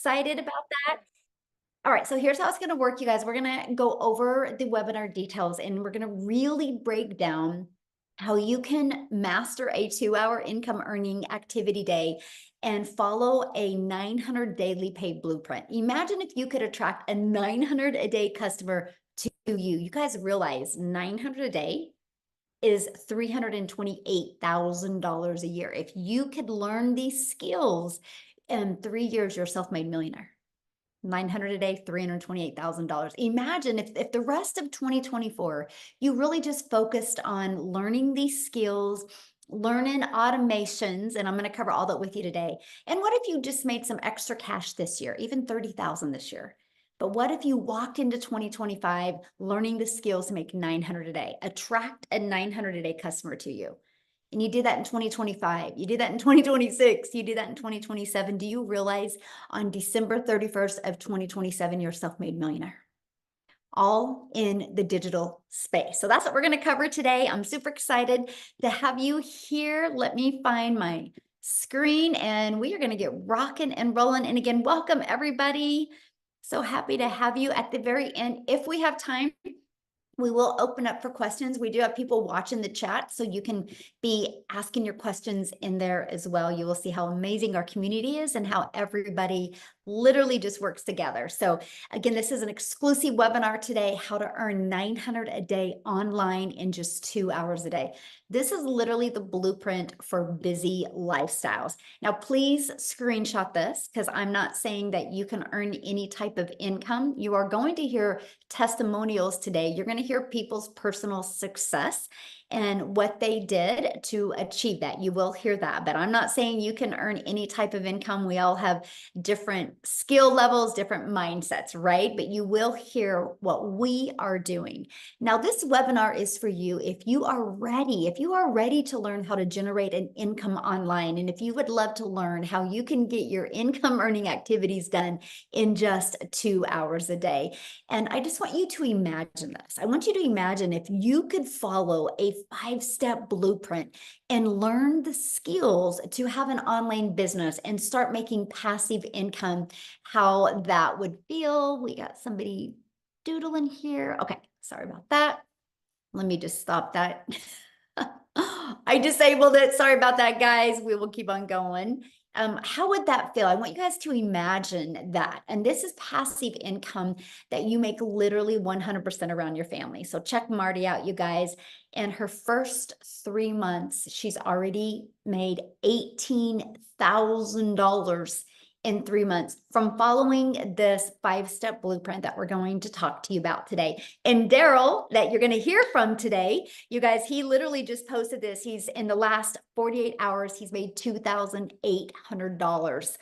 excited about that. All right, so here's how it's going to work, you guys. We're going to go over the webinar details and we're going to really break down how you can master a 2-hour income earning activity day and follow a 900 daily paid blueprint. Imagine if you could attract a 900 a day customer to you. You guys realize 900 a day is $328,000 a year. If you could learn these skills in 3 years, you're a self-made millionaire. 900 a day, $328,000. Imagine if the rest of 2024, you really just focused on learning these skills, learning automations, and I'm going to cover all that with you today. And what if you just made some extra cash this year, even 30,000 this year? But what if you walked into 2025 learning the skills to make 900 a day, attract a 900 a day customer to you? And you did that in 2025, you did that in 2026, you did that in 2027. Do you realize on December 31st of 2027, you're a self-made millionaire? All in the digital space. So that's what we're going to cover today. I'm super excited to have you here. Let me find my screen and we are going to get rocking and rolling. And again, welcome everybody. So happy to have you at the very end. If we have time, we will open up for questions. We do have people watching the chat, so you can be asking your questions in there as well. You will see how amazing our community is and how everybody literally just works together. So again, this is an exclusive webinar today, how to earn 900 a day online in just 2 hours a day. This is literally the blueprint for busy lifestyles. Now, please screenshot this because I'm not saying that you can earn any type of income. You are going to hear testimonials today. You're going to hear people's personal success and what they did to achieve that. You will hear that, but I'm not saying you can earn any type of income. We all have different skill levels, different mindsets, right? But you will hear what we are doing. Now, this webinar is for you if you are ready to learn how to generate an income online. And if you would love to learn how you can get your income earning activities done in just 2 hours a day. And I just want you to imagine this. I want you to imagine if you could follow a 5-step blueprint and learn the skills to have an online business and start making passive income, how that would feel. We got somebody doodling here. Okay, sorry about that. Let me just stop that. I disabled it. Sorry about that, guys. We will keep on going. How would that feel? I want you guys to imagine that. And this is passive income that you make literally 100% around your family. So check Marty out, you guys. In her first 3 months, she's already made $18,000 in 3 months from following this 5-step blueprint that we're going to talk to you about today. And Daryl, that you're going to hear from today, you guys, he literally just posted this. He's in the last 48 hours, he's made $2,800,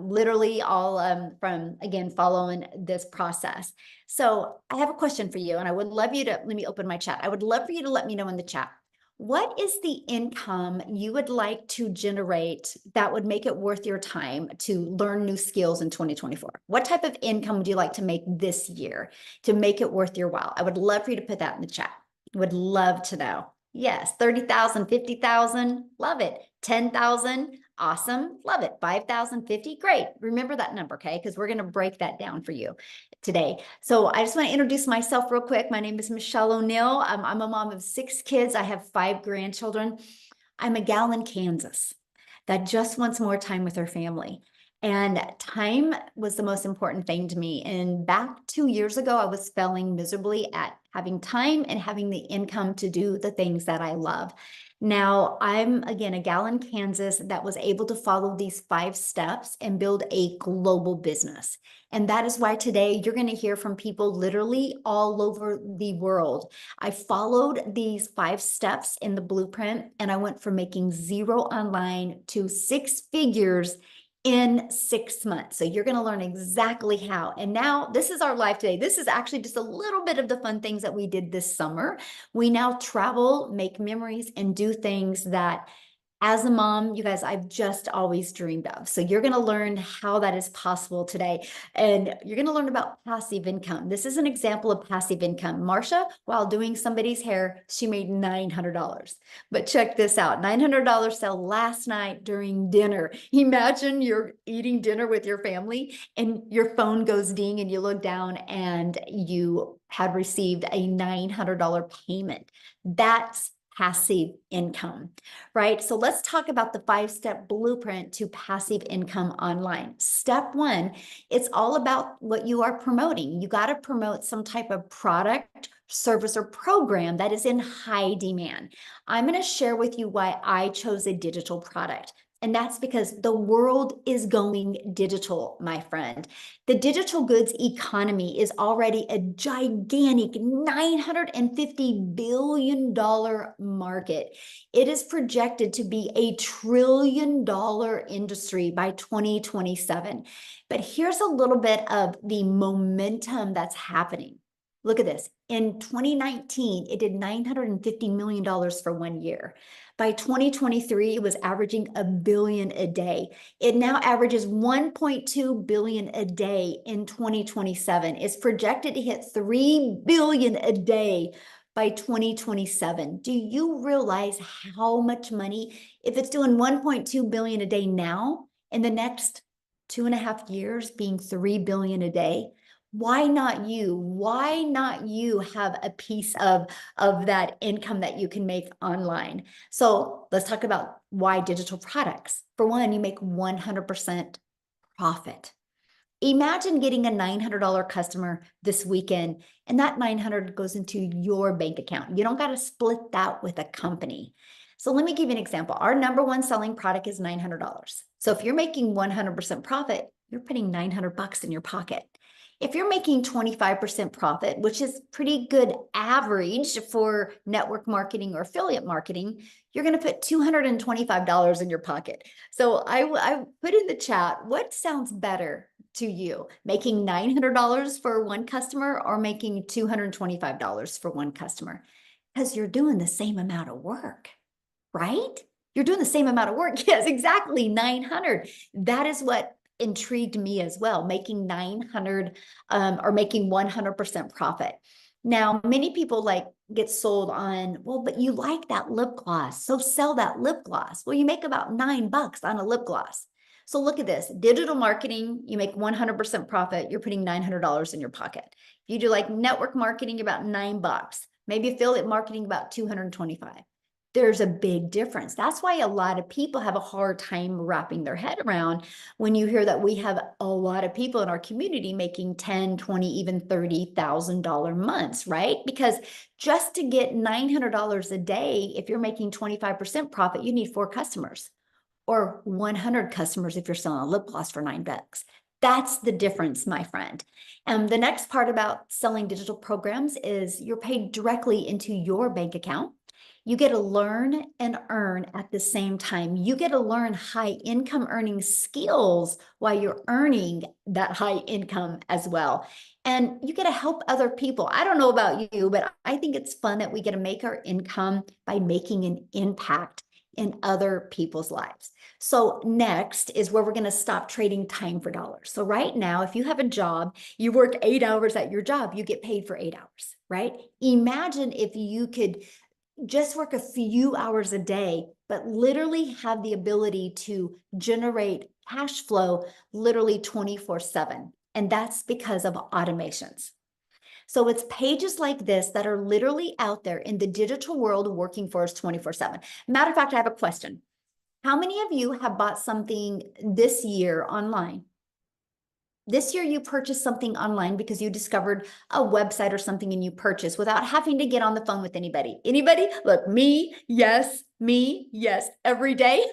literally all from, again, following this process. So I have a question for you, and I would love you to, let me open my chat. I would love for you to let me know in the chat. What is the income you would like to generate that would make it worth your time to learn new skills in 2024? What type of income would you like to make this year to make it worth your while? I would love for you to put that in the chat. Would love to know. Yes, 30,000, 50,000, love it. 10,000, awesome, love it. 5,000, 50, great. Remember that number, okay? Because we're going to break that down for you today. So I just want to introduce myself real quick. My name is Michelle O'Neill. I'm a mom of 6 kids. I have 5 grandchildren. I'm a gal in Kansas that just wants more time with her family. And time was the most important thing to me. And back 2 years ago, I was failing miserably at having time and having the income to do the things that I love. Now, I'm, again, a gal in Kansas that was able to follow these 5 steps and build a global business. And that is why today you're going to hear from people literally all over the world. I followed these 5 steps in the blueprint, and I went from making 0 online to 6 figures in 6 months. So you're going to learn exactly how. And now this is our life today. This is actually just a little bit of the fun things that we did this summer. We now travel, make memories, and do things that as a mom, you guys, I've just always dreamed of. So you're going to learn how that is possible today. And you're going to learn about passive income. This is an example of passive income. Marsha, while doing somebody's hair, she made $900. But check this out, $900 sale last night during dinner. Imagine you're eating dinner with your family and your phone goes ding and you look down and you had received a $900 payment. That's passive income, right? So let's talk about the 5-step blueprint to passive income online. Step 1, it's all about what you are promoting. You got to promote some type of product, service, or program that is in high demand. I'm going to share with you why I chose a digital product. And that's because the world is going digital, my friend. The digital goods economy is already a gigantic $950 billion market. It is projected to be a $1 trillion industry by 2027. But here's a little bit of the momentum that's happening. Look at this. In 2019, it did $950 million for 1 year. By 2023, it was averaging $1 billion a day. It now averages $1.2 billion a day in 2027. It's projected to hit $3 billion a day by 2027. Do you realize how much money, if it's doing $1.2 billion a day now, in the next 2.5 years being $3 billion a day? Why not you? Why not you have a piece of that income that you can make online? So let's talk about why digital products. For one, you make 100% profit. Imagine getting a $900 customer this weekend, and that $900 goes into your bank account. You don't got to split that with a company. So let me give you an example. Our number one selling product is $900. So if you're making 100% profit, you're putting $900 in your pocket. If you're making 25% profit, which is pretty good average for network marketing or affiliate marketing, you're going to put $225 in your pocket. So I put in the chat, what sounds better to you? Making $900 for one customer or making $225 for one customer? Because you're doing the same amount of work, right? You're doing the same amount of work. Yes, exactly, 900. That is what intrigued me as well, making 900 or making 100% profit. Now, many people get sold on, well, but you like that lip gloss, so sell that lip gloss. Well, you make about $9 on a lip gloss. So look at this, digital marketing, you make 100% profit, you're putting $900 in your pocket. If you do like network marketing, about $9, maybe affiliate marketing, about 225. There's a big difference. That's why a lot of people have a hard time wrapping their head around when you hear that we have a lot of people in our community making $10, $20, even $30,000 months, right? Because just to get $900 a day, if you're making 25% profit, you need 4 customers or 100 customers if you're selling a lip gloss for $9. That's the difference, my friend. And the next part about selling digital programs is you're paid directly into your bank account. You get to learn and earn at the same time. You get to learn high income earning skills while you're earning that high income as well. And you get to help other people. I don't know about you, but I think it's fun that we get to make our income by making an impact in other people's lives. So next is where we're going to stop trading time for dollars. So right now, if you have a job, you work 8 hours at your job, you get paid for 8 hours, right? Imagine if you could just work a few hours a day, but literally have the ability to generate cash flow literally 24/7. And that's because of automations. So it's pages like this that are literally out there in the digital world working for us 24/7. Matter of fact, I have a question. How many of you have bought something this year online? This year you purchased something online because you discovered a website or something and you purchased without having to get on the phone with anybody. Anybody? Look, me, yes, every day.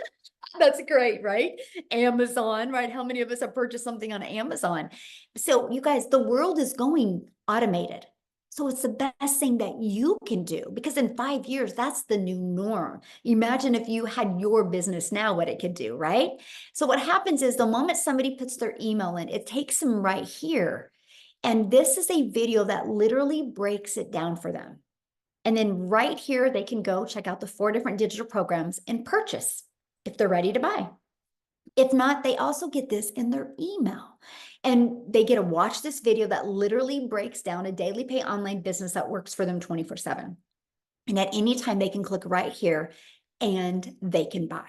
That's great, right? Amazon, right? How many of us have purchased something on Amazon? So you guys, the world is going automated. So it's the best thing that you can do because in 5 years, that's the new norm. Imagine if you had your business now, what it could do, right? So what happens is the moment somebody puts their email in, it takes them right here. And this is a video that literally breaks it down for them. And then right here, they can go check out the 4 different digital programs and purchase. if they're ready to buy. If not, they also get this in their email. And they get to watch this video that literally breaks down a daily pay online business that works for them 24/7. And at any time, they can click right here and they can buy.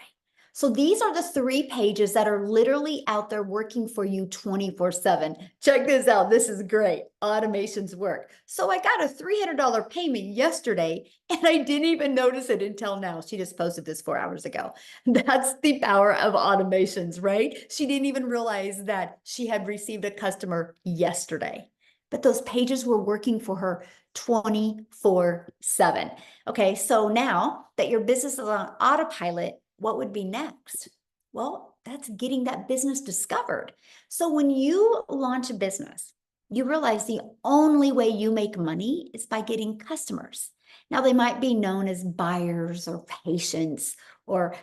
So these are the 3 pages that are literally out there working for you 24/7. Check this out. This is great. Automations work. So I got a $300 payment yesterday and I didn't even notice it until now. She just posted this 4 hours ago. That's the power of automations, right? She didn't even realize that she had received a customer yesterday. But those pages were working for her 24/7. Okay, so now that your business is on autopilot, what would be next? Well, that's getting that business discovered. So when you launch a business, you realize the only way you make money is by getting customers. Now, they might be known as buyers or patients or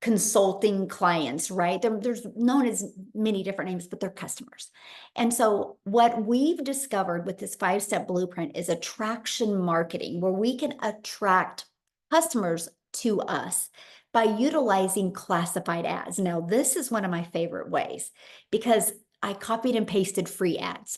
consulting clients, right? There's known as many different names, but they're customers. And so what we've discovered with this 5-step blueprint is attraction marketing, where we can attract customers to us by utilizing classified ads. Now, this is one of my favorite ways because I copied and pasted free ads.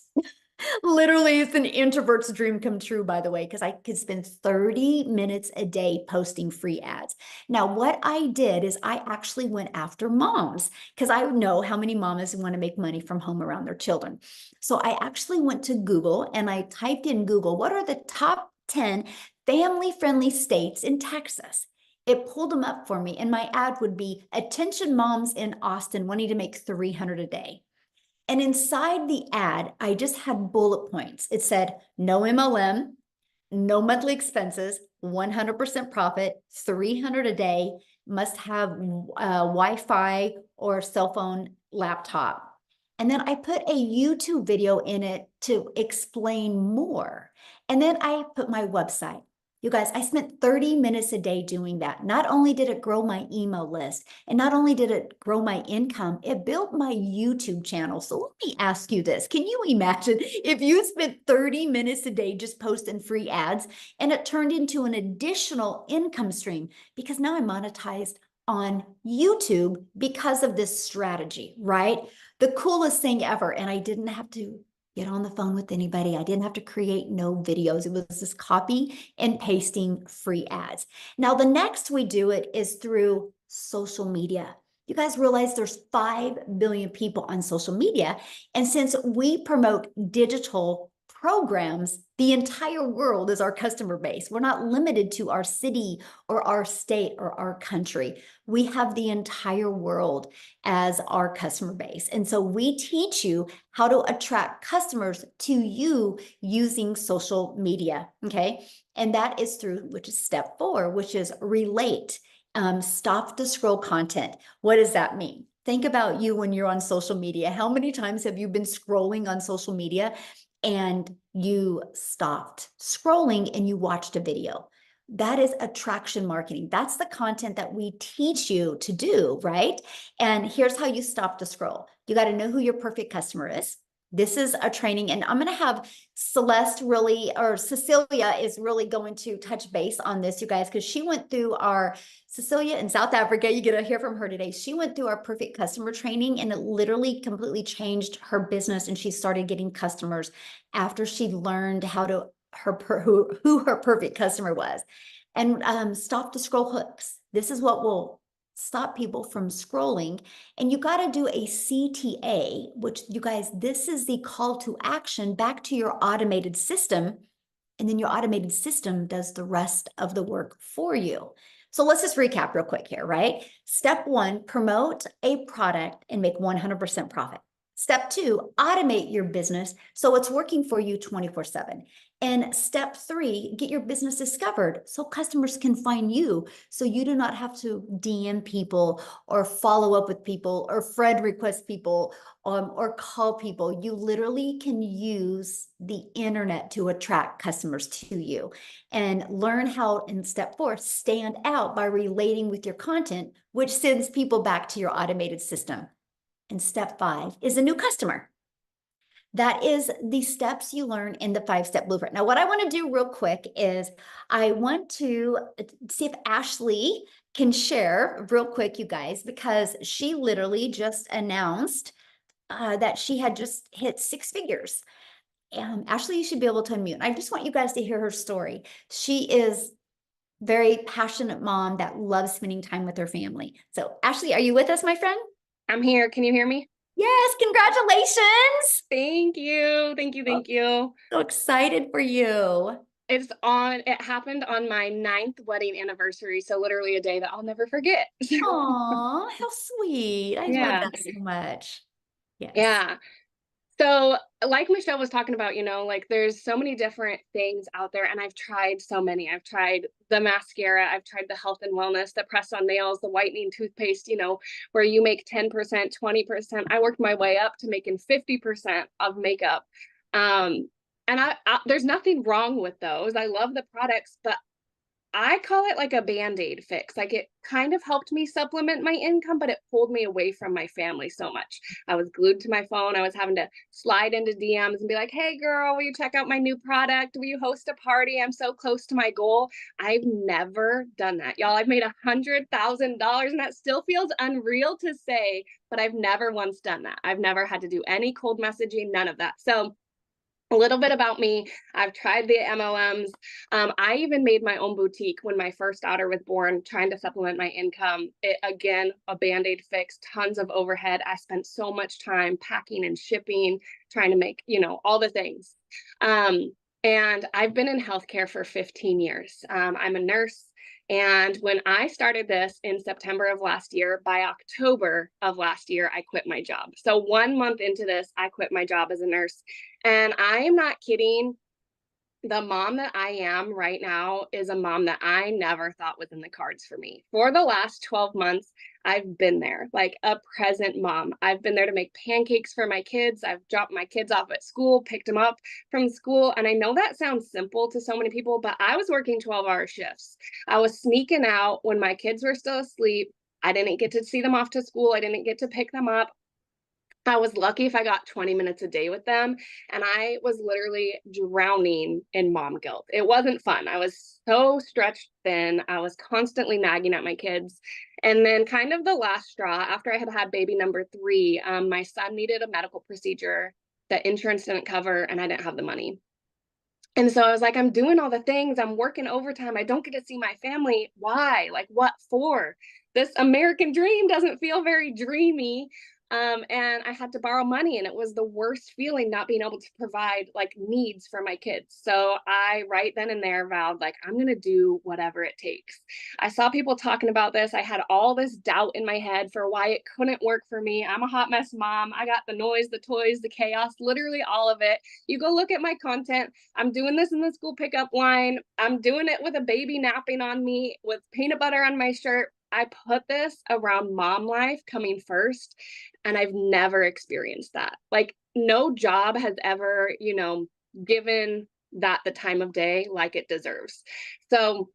Literally, it's an introvert's dream come true, by the way, because I could spend 30 minutes a day posting free ads. Now, what I did is I actually went after moms because I know how many mamas want to make money from home around their children. So I actually went to Google and I typed in Google, what are the top 10 family-friendly states in Texas? It pulled them up for me, and my ad would be, attention moms in Austin wanting to make $300 a day. And inside the ad, I just had bullet points. It said, no MLM, no monthly expenses, 100% profit, 300 a day, must have Wi-Fi or cell phone laptop. And then I put a YouTube video in it to explain more. And then I put my website. You guys, I spent 30 minutes a day doing that. Not only did it grow my email list, and not only did it grow my income, it built my YouTube channel. So let me ask you this. Can you imagine if you spent 30 minutes a day just posting free ads and it turned into an additional income stream? Because now I'm monetized on YouTube because of this strategy, right? The coolest thing ever. And I didn't have to get on the phone with anybody. I didn't have to create no videos. It was just copy and pasting free ads. Now, the next we do it is through social media. You guys realize there's 5 billion people on social media. And since we promote digital programs, the entire world is our customer base. We're not limited to our city or our state or our country. We have the entire world as our customer base. And so we teach you how to attract customers to you using social media, okay? And that is through, which is step 4, which is relate. Stop the scroll content. What does that mean? Think about you when you're on social media. How many times have you been scrolling on social media and you stopped scrolling and you watched a video? That is attraction marketing. That's the content that we teach you to do, right? And here's how you stop the scroll. You got to know who your perfect customer is. This is a training, and I'm going to have Cecilia is really going to touch base on this, you guys, because she went through Cecilia in South Africa. You get to hear from her today. She went through our perfect customer training, and it literally completely changed her business, and she started getting customers after she learned who her perfect customer was. And stop the scroll hooks. This is what will stop people from scrolling. And you got to do a CTA, which, you guys, this is the call to action back to your automated system. And then your automated system does the rest of the work for you. So let's just recap real quick here, right? Step 1, promote a product and make 100% profit. Step 2, automate your business so it's working for you 24/7. And step 3, get your business discovered so customers can find you, so you do not have to DM people or follow up with people or friend request people or call people. You literally can use the internet to attract customers to you, and learn how, in step 4, stand out by relating with your content, which sends people back to your automated system. And step 5 is a new customer. That is the steps you learn in the 5-step blueprint. Now, what I want to do real quick is I want to see if Ashley can share real quick, you guys, because she literally just announced that she had just hit 6 figures. Ashley, you should be able to unmute. I just want you guys to hear her story. She is very passionate mom that loves spending time with her family. So Ashley, are you with us, my friend? I'm here. Can you hear me? Yes, congratulations. Thank you. Thank you. Thank you. So excited for you. It happened on my 9th wedding anniversary. So literally a day that I'll never forget. Aw, how sweet. I love Yeah. that so much. Yes. Yeah. So, like Michelle was talking about, like there's so many different things out there, and I've tried so many. I've tried the mascara, I've tried the health and wellness, the press on nails, the whitening toothpaste, where you make 10%, 20%. I worked my way up to making 50% of makeup. And there's nothing wrong with those. I love the products, but I call it like a Band-Aid fix. Like it kind of helped me supplement my income, but it pulled me away from my family so much. I was glued to my phone. I was having to slide into DMs and be like, hey girl, will you check out my new product? Will you host a party? I'm so close to my goal. I've never done that. Y'all, I've made $100,000 and that still feels unreal to say, but I've never once done that. I've never had to do any cold messaging, none of that. So a little bit about me. I've tried the MLMs. I even made my own boutique when my first daughter was born, trying to supplement my income. Again, a Band-Aid fix, tons of overhead. I spent so much time packing and shipping, trying to make, all the things. And I've been in healthcare for 15 years. I'm a nurse. And when I started this in September of last year, by October of last year, I quit my job. So 1 month into this, I quit my job as a nurse. And I am not kidding. The mom that I am right now is a mom that I never thought was in the cards for me. For the last 12 months, I've been there, like a present mom. I've been there to make pancakes for my kids. I've dropped my kids off at school, picked them up from school. And I know that sounds simple to so many people, but I was working 12-hour shifts. I was sneaking out when my kids were still asleep. I didn't get to see them off to school. I didn't get to pick them up. I was lucky if I got 20 minutes a day with them. And I was literally drowning in mom guilt. It wasn't fun. I was so stretched thin. I was constantly nagging at my kids. And then, kind of the last straw, after I had had baby number 3, my son needed a medical procedure that insurance didn't cover, and I didn't have the money. And so I was like, I'm doing all the things. I'm working overtime. I don't get to see my family. Why? Like, what for? This American dream doesn't feel very dreamy. And I had to borrow money, and it was the worst feeling not being able to provide like needs for my kids. So I right then and there vowed, like, I'm going to do whatever it takes. I saw people talking about this. I had all this doubt in my head for why it couldn't work for me. I'm a hot mess mom. I got the noise, the toys, the chaos, literally all of it. You go look at my content. I'm doing this in the school pickup line. I'm doing it with a baby napping on me, with peanut butter on my shirt. I put this around mom life coming first, and I've never experienced that. Like, no job has ever, given that the time of day like it deserves. So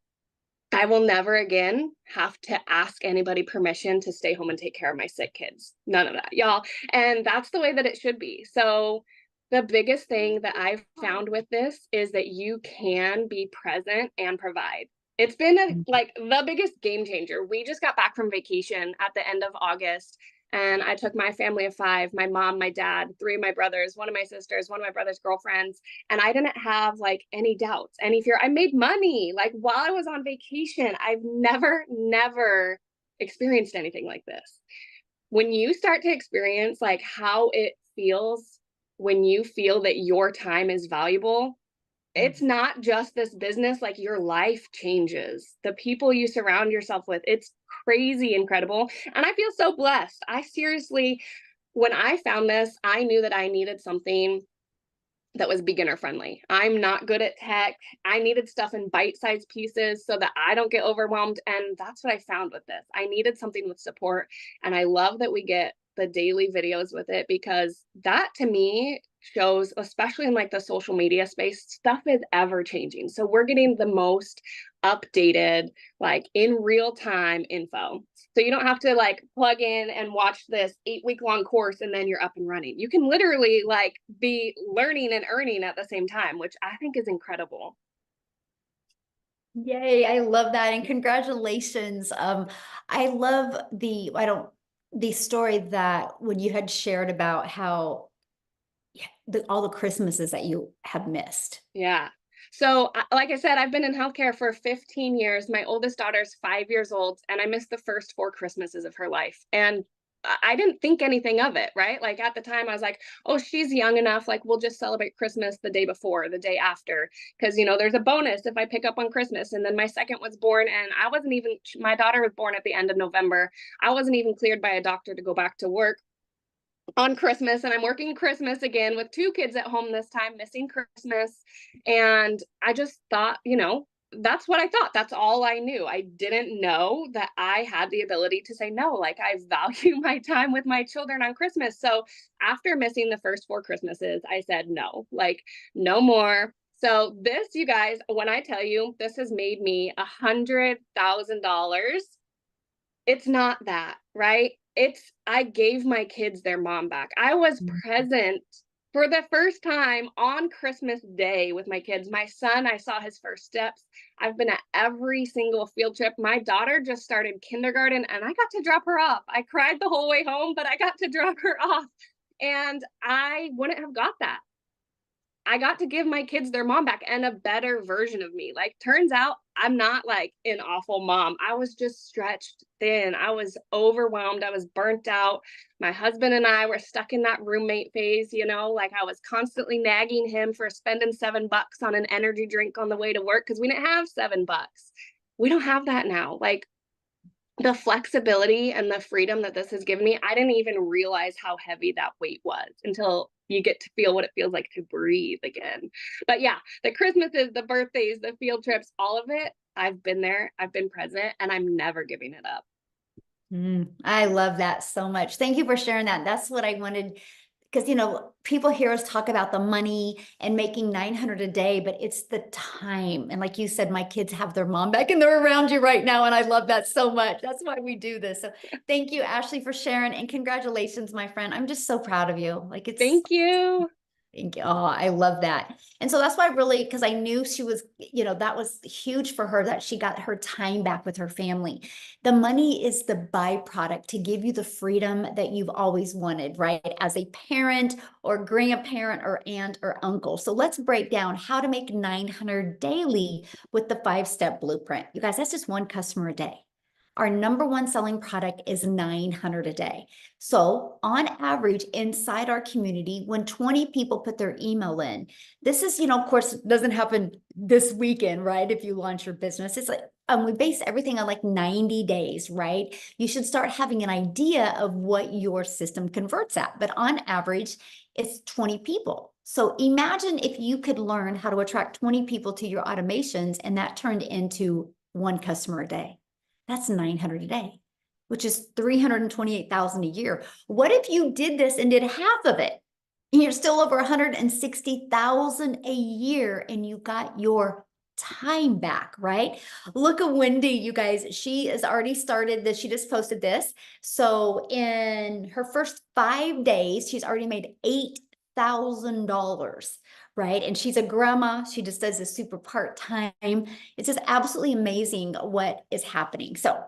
I will never again have to ask anybody permission to stay home and take care of my sick kids. None of that, y'all. And that's the way that it should be. So the biggest thing that I've found with this is that you can be present and provide. It's been like the biggest game changer. We just got back from vacation at the end of August, and I took my family of 5, my mom, my dad, 3 of my brothers, 1 of my sisters, 1 of my brother's girlfriends, and I didn't have like any doubts, any fear. I made money like while I was on vacation. I've never experienced anything like this. When you start to experience like how it feels when you feel that your time is valuable, it's not just this business, like your life changes. The people you surround yourself with, it's crazy incredible. And I feel so blessed. I seriously, when I found this, I knew that I needed something that was beginner friendly. I'm not good at tech. I needed stuff in bite-sized pieces so that I don't get overwhelmed. And that's what I found with this. I needed something with support. And I love that we get the daily videos with it, because that to me shows, especially in like the social media space, stuff is ever changing. So we're getting the most updated, like in real time info. So you don't have to like plug in and watch this 8 week long course and then you're up and running. You can literally like be learning and earning at the same time, which I think is incredible. Yay, I love that. And congratulations. I love the story that when you had shared about how all the Christmases that you have missed. Yeah. So, like I said, I've been in healthcare for 15 years. My oldest daughter's 5 years old, and I missed the first 4 Christmases of her life. And I didn't think anything of it, right? Like at the time, I was like, oh, she's young enough. Like, we'll just celebrate Christmas the day before, the day after. Because, there's a bonus if I pick up on Christmas. And then my second was born, and my daughter was born at the end of November. I wasn't even cleared by a doctor to go back to work on Christmas, and I'm working Christmas again with 2 kids at home this time, missing Christmas. And I just thought, that's what I thought. That's all I knew. I didn't know that I had the ability to say no. Like, I value my time with my children on Christmas. So after missing the first 4 Christmases, I said no, like no more. So this, you guys, when I tell you this has made me $100,000, it's not that, right? I gave my kids their mom back. I was present for the first time on Christmas Day with my kids. My son, I saw his first steps. I've been at every single field trip. My daughter just started kindergarten and I got to drop her off. I cried the whole way home, but I got to drop her off. And I wouldn't have got that. I got to give my kids their mom back and a better version of me. Like, turns out I'm not like an awful mom. I was just stretched thin. I was overwhelmed. I was burnt out. My husband and I were stuck in that roommate phase, like I was constantly nagging him for spending $7 on an energy drink on the way to work because we didn't have $7. We don't have that now. Like, the flexibility and the freedom that this has given me, I didn't even realize how heavy that weight was until you get to feel what it feels like to breathe again. But yeah, the Christmases, the birthdays, the field trips, all of it, I've been there, I've been present, and I'm never giving it up. I love that so much. Thank you for sharing that. That's what I wanted. Because, people hear us talk about the money and making 900 a day, but it's the time. And like you said, my kids have their mom back and they're around you right now. And I love that so much. That's why we do this. So thank you, Ashley, for sharing, and congratulations, my friend. I'm just so proud of you. Like, Thank you. Thank you. Oh, I love that. And so that's why because I knew she was, that was huge for her, that she got her time back with her family. The money is the byproduct to give you the freedom that you've always wanted, right? As a parent or grandparent or aunt or uncle. So let's break down how to make 900 daily with the 5-step blueprint. You guys, that's just one customer a day. Our number one selling product is 900 a day. So on average, inside our community, when 20 people put their email in, this is, of course, it doesn't happen this weekend, right? If you launch your business, it's like, we base everything on like 90 days, right? You should start having an idea of what your system converts at. But on average, it's 20 people. So imagine if you could learn how to attract 20 people to your automations and that turned into one customer a day. That's 900 a day, which is 328,000 a year. What if you did this and did half of it? And you're still over 160,000 a year and you got your time back, right? Look at Wendy, you guys. She has already started this. She just posted this. So in her first 5 days, she's already made $8,000. Right. And she's a grandma. She just does this super part-time. It's just absolutely amazing what is happening. So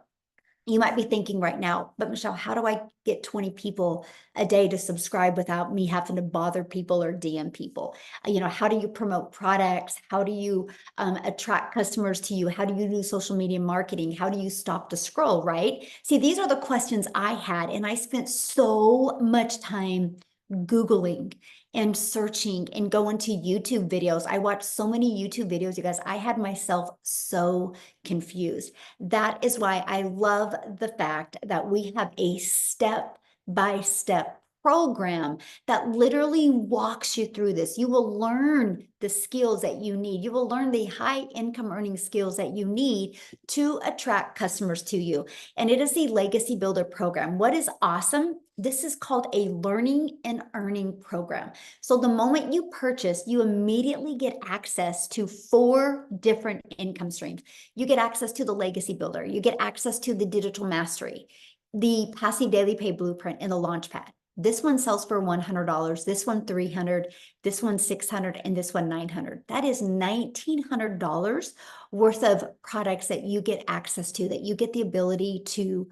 you might be thinking right now, but Michelle, how do I get 20 people a day to subscribe without me having to bother people or DM people? How do you promote products? How do you attract customers to you? How do you do social media marketing? How do you stop the scroll, right? See, these are the questions I had, and I spent so much time Googling and searching and going to YouTube videos. I watched so many YouTube videos, you guys. I had myself so confused. That is why I love the fact that we have a step-by-step program that literally walks you through this. You will learn the skills that you need. You will learn the high income earning skills that you need to attract customers to you. And it is the Legacy Builder program. What is awesome This is called a learning and earning program. So the moment you purchase, you immediately get access to 4 different income streams. You get access to the legacy builder. You get access to the digital mastery, the passive daily pay blueprint, and the launchpad. This one sells for $100, this one $300, this one $600, and this one $900. That is $1,900 worth of products that you get access to, that you get the ability to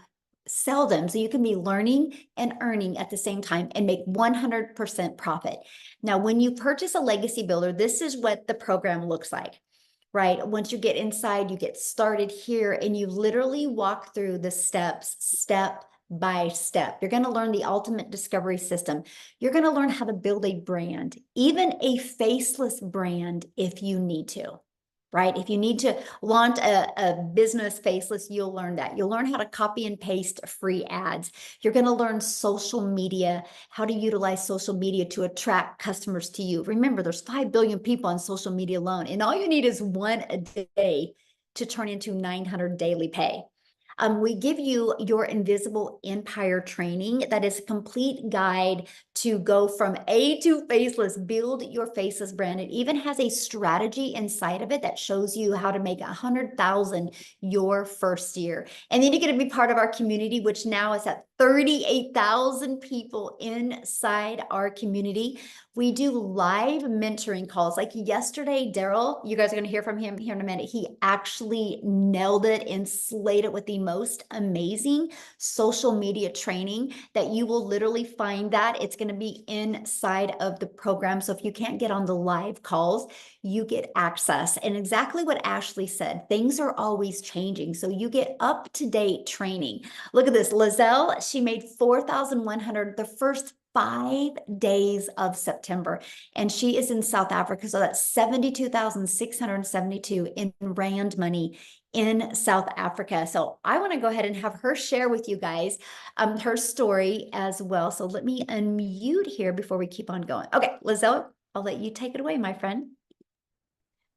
sell them. So you can be learning and earning at the same time and make 100% profit. Now, when you purchase a legacy builder, this is what the program looks like, right? Once you get inside, you get started here and you literally walk through the steps, step by step. You're going to learn the ultimate discovery system. You're going to learn how to build a brand, even a faceless brand if you need to. Right? If you need to launch a business faceless, you'll learn that. You'll learn how to copy and paste free ads. You're going to learn social media, how to utilize social media to attract customers to you. Remember, there's 5 billion people on social media alone, and all you need is one a day to turn into 900 daily pay. We give you your invisible empire training. That is a complete guide to go from A to faceless, build your faceless brand. It even has a strategy inside of it that shows you how to make 100,000 your first year. And then you're going to be part of our community, which now is at 38,000 people inside our community. We do live mentoring calls. Like yesterday, Daryl, you guys are going to hear from him here in a minute. He actually nailed it and slayed it with the most amazing social media training that you will literally find that. It's going to be inside of the program. So if you can't get on the live calls, you get access. And exactly what Ashley said, things are always changing. So you get up-to-date training. Look at this. Lizelle, she made 4,100 the first 5 days of September, and she is in South Africa. So that's 72,672 in rand money in South Africa. So I want to go ahead and have her share with you guys her story as well. So let me unmute here before we keep on going. Okay, Lizelle, I'll let you take it away, my friend.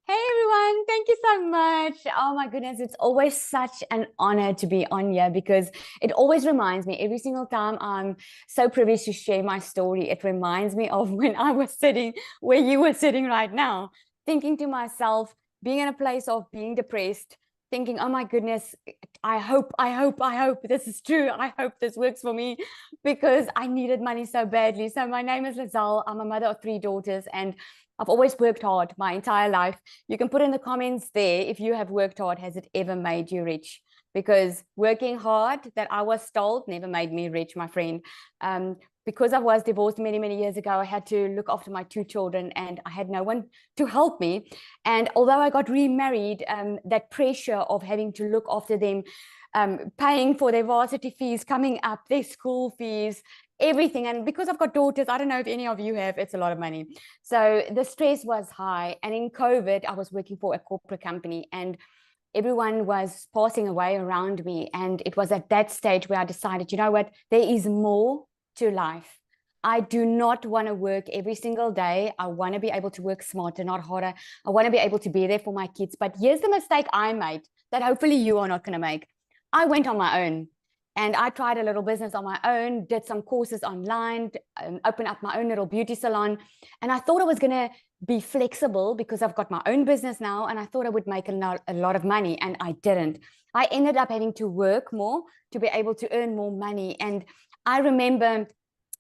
Hey everyone, thank you so much. Oh my goodness, it's always such an honor to be on here because it always reminds me every single time I'm so privileged to share my story. It reminds me of when I was sitting where you were sitting right now, thinking to myself, being in a place of being depressed, thinking, oh my goodness, I hope this is true. I hope this works for me because I needed money so badly. So my name is Lizelle. I'm a mother of 3 daughters and I've always worked hard my entire life. You can put in the comments there if you have worked hard, has it ever made you rich? Because working hard, that I was told, never made me rich, my friend. Because I was divorced many, many years ago, I had to look after my 2 children and I had no one to help me. And although I got remarried, that pressure of having to look after them, paying for their varsity fees, coming up, their school fees, everything. And because I've got daughters, I don't know if any of you have, it's a lot of money. So the stress was high. And in COVID, I was working for a corporate company and everyone was passing away around me. And it was at that stage where I decided, you know what, there is more to life. I do not want to work every single day. I want to be able to work smarter, not harder. I want to be able to be there for my kids. But here's the mistake I made that hopefully you are not going to make. I went on my own. And I tried a little business on my own, did some courses online, opened up my own little beauty salon. And I thought I was going to be flexible because I've got my own business now. And I thought I would make a lot of money. And I didn't. I ended up having to work more to be able to earn more money. And I remember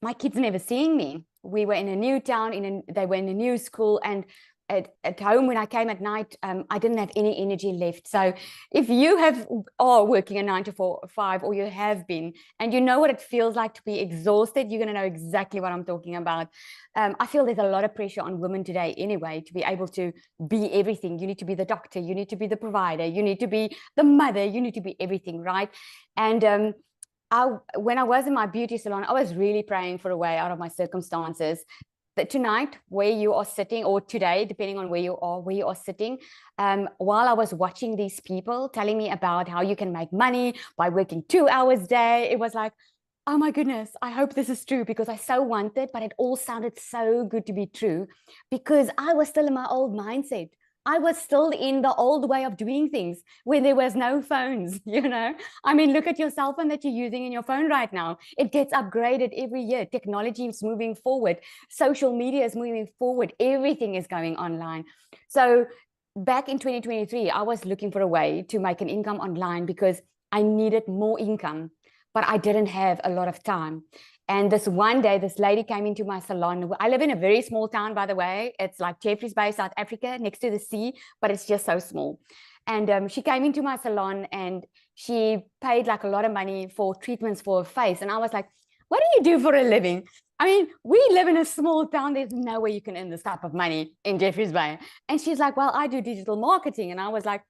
my kids never seeing me. We were in a new town, they were in a new school. And at home when I came at night, I didn't have any energy left. So if you are working a 9 to 5 or you have been, and you know what it feels like to be exhausted, you're going to know exactly what I'm talking about. I feel there's a lot of pressure on women today anyway, to be able to be everything. You need to be the doctor, you need to be the provider, you need to be the mother, you need to be everything, right? And when I was in my beauty salon, I was really praying for a way out of my circumstances. That tonight, where you are sitting, or today, depending on where you are sitting, while I was watching these people telling me about how you can make money by working 2 hours a day, it was like, oh my goodness, I hope this is true, because I so wanted, but it all sounded so good to be true because I was still in my old mindset. I was still in the old way of doing things when there was no phones, you know. I mean, look at your cell phone that you're using in your phone right now. It gets upgraded every year. Technology is moving forward. Social media is moving forward. Everything is going online. So back in 2023, I was looking for a way to make an income online because I needed more income, but I didn't have a lot of time. And this one day, this lady came into my salon. I live in a very small town, by the way. It's like Jeffreys Bay, South Africa, next to the sea, but it's just so small. And she came into my salon and she paid like a lot of money for treatments for her face. And I was like, what do you do for a living? I mean, we live in a small town. There's no way you can earn this type of money in Jeffreys Bay. And she's like, well, I do digital marketing. And I was like,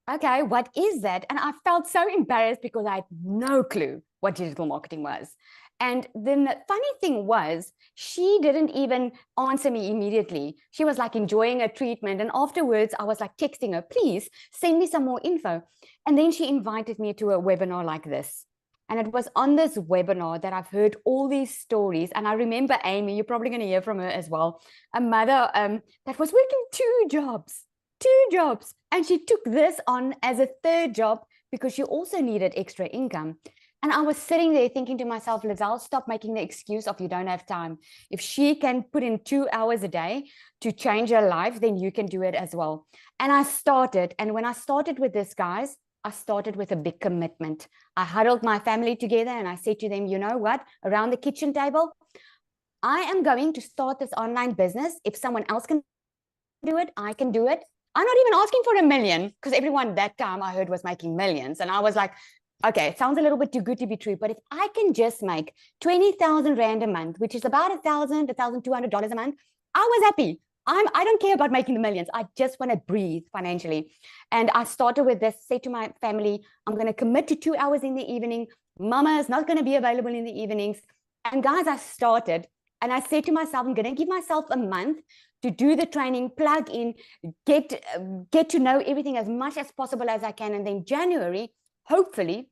okay, what is that? And I felt so embarrassed because I had no clue what digital marketing was. And then the funny thing was, she didn't even answer me immediately. She was like enjoying her treatment. And afterwards, I was like texting her, please send me some more info. And then she invited me to a webinar like this. And it was on this webinar that I've heard all these stories. And I remember Amy, you're probably going to hear from her as well, a mother that was working two jobs. And she took this on as a third job because she also needed extra income. And I was sitting there thinking to myself, Lizelle, stop making the excuse of you don't have time. If she can put in 2 hours a day to change her life, then you can do it as well. And I started. And when I started with this, guys, I started with a big commitment. I huddled my family together and I said to them, you know what, around the kitchen table, I am going to start this online business. If someone else can do it, I can do it. I'm not even asking for $1 million because everyone that time I heard was making millions. And I was like, okay, it sounds a little bit too good to be true, but if I can just make 20,000 Rand a month, which is about $1,000, $1,200 a month, I was happy. I don't care about making the millions. I just want to breathe financially. And I started with this, say to my family, I'm going to commit to 2 hours in the evening. Mama is not going to be available in the evenings. And guys, I started and I said to myself, I'm going to give myself a month to do the training, plug in, get to know everything as much as possible as I can. And then January, hopefully,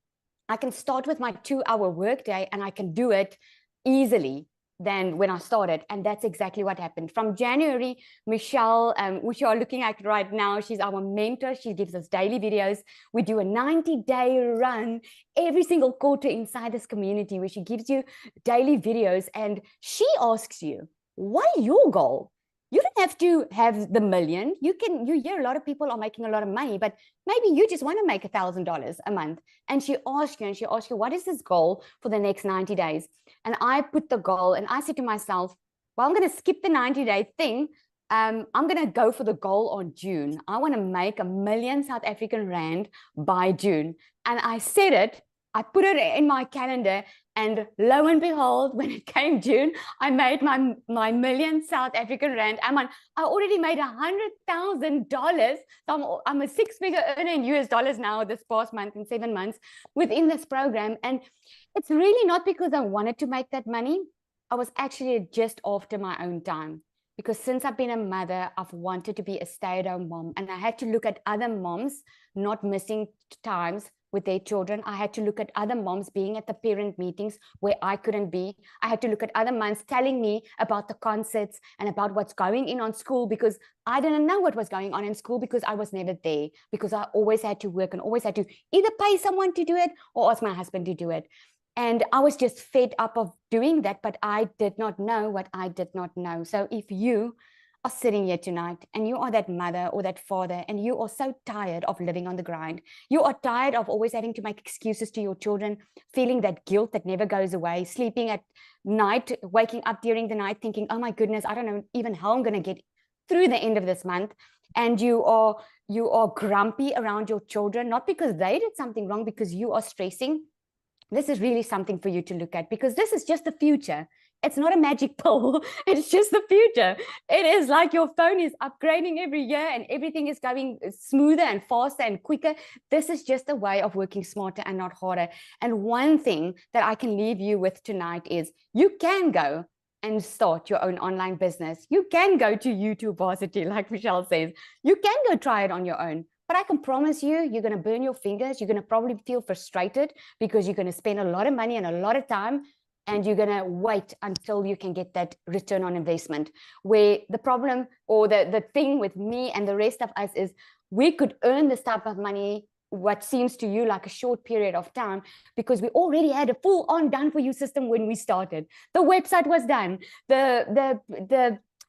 I can start with my 2-hour workday and I can do it easily than when I started. And that's exactly what happened. From January, Michelle, which you are looking at right now, she's our mentor. She gives us daily videos. We do a 90-day run every single quarter inside this community where she gives you daily videos. And she asks you, what is your goal? You don't have to have the million. You hear a lot of people are making a lot of money, but maybe you just want to make $1,000 a month. And she asks you, what is this goal for the next 90 days? And I put the goal and I said to myself, well, I'm going to skip the 90-day thing. I'm going to go for the goal on June. I want to make $1 million South African Rand by June. And I said it, I put it in my calendar. And lo and behold, when it came June, I made my $1 million South African Rand. I already made $100,000. So I'm a 6-figure earner in US dollars now this past month, in 7 months within this program. And it's really not because I wanted to make that money. I was actually just after my own time. Because since I've been a mother, I've wanted to be a stay-at-home mom. And I had to look at other moms not missing times with their children. I had to look at other moms being at the parent meetings where I couldn't be. I had to look at other moms telling me about the concerts and about what's going on school, because I didn't know what was going on in school because I was never there, because I always had to work and always had to either pay someone to do it or ask my husband to do it. And I was just fed up of doing that, but I did not know what I did not know. So if you are sitting here tonight and you are that mother or that father and you are so tired of living on the grind, you are tired of always having to make excuses to your children, feeling that guilt that never goes away, sleeping at night, waking up during the night thinking, oh my goodness, I don't know even how I'm going to get through the end of this month. And you are grumpy around your children, not because they did something wrong, because you are stressing. This is really something for you to look at, because this is just the future. It's not a magic pill. It's just the future. It is like your phone is upgrading every year and everything is going smoother and faster and quicker. This is just a way of working smarter and not harder. And one thing that I can leave you with tonight is you can go and start your own online business. You can go to YouTube Varsity, like Michelle says. You can go try it on your own. But I can promise you, you're going to burn your fingers. You're going to probably feel frustrated because you're going to spend a lot of money and a lot of time. and you're going to wait until you can get that return on investment. Where the problem or the thing with me and the rest of us is we could earn this type of money, what seems to you like a short period of time, because we already had a full-on done-for-you system when we started. The website was done.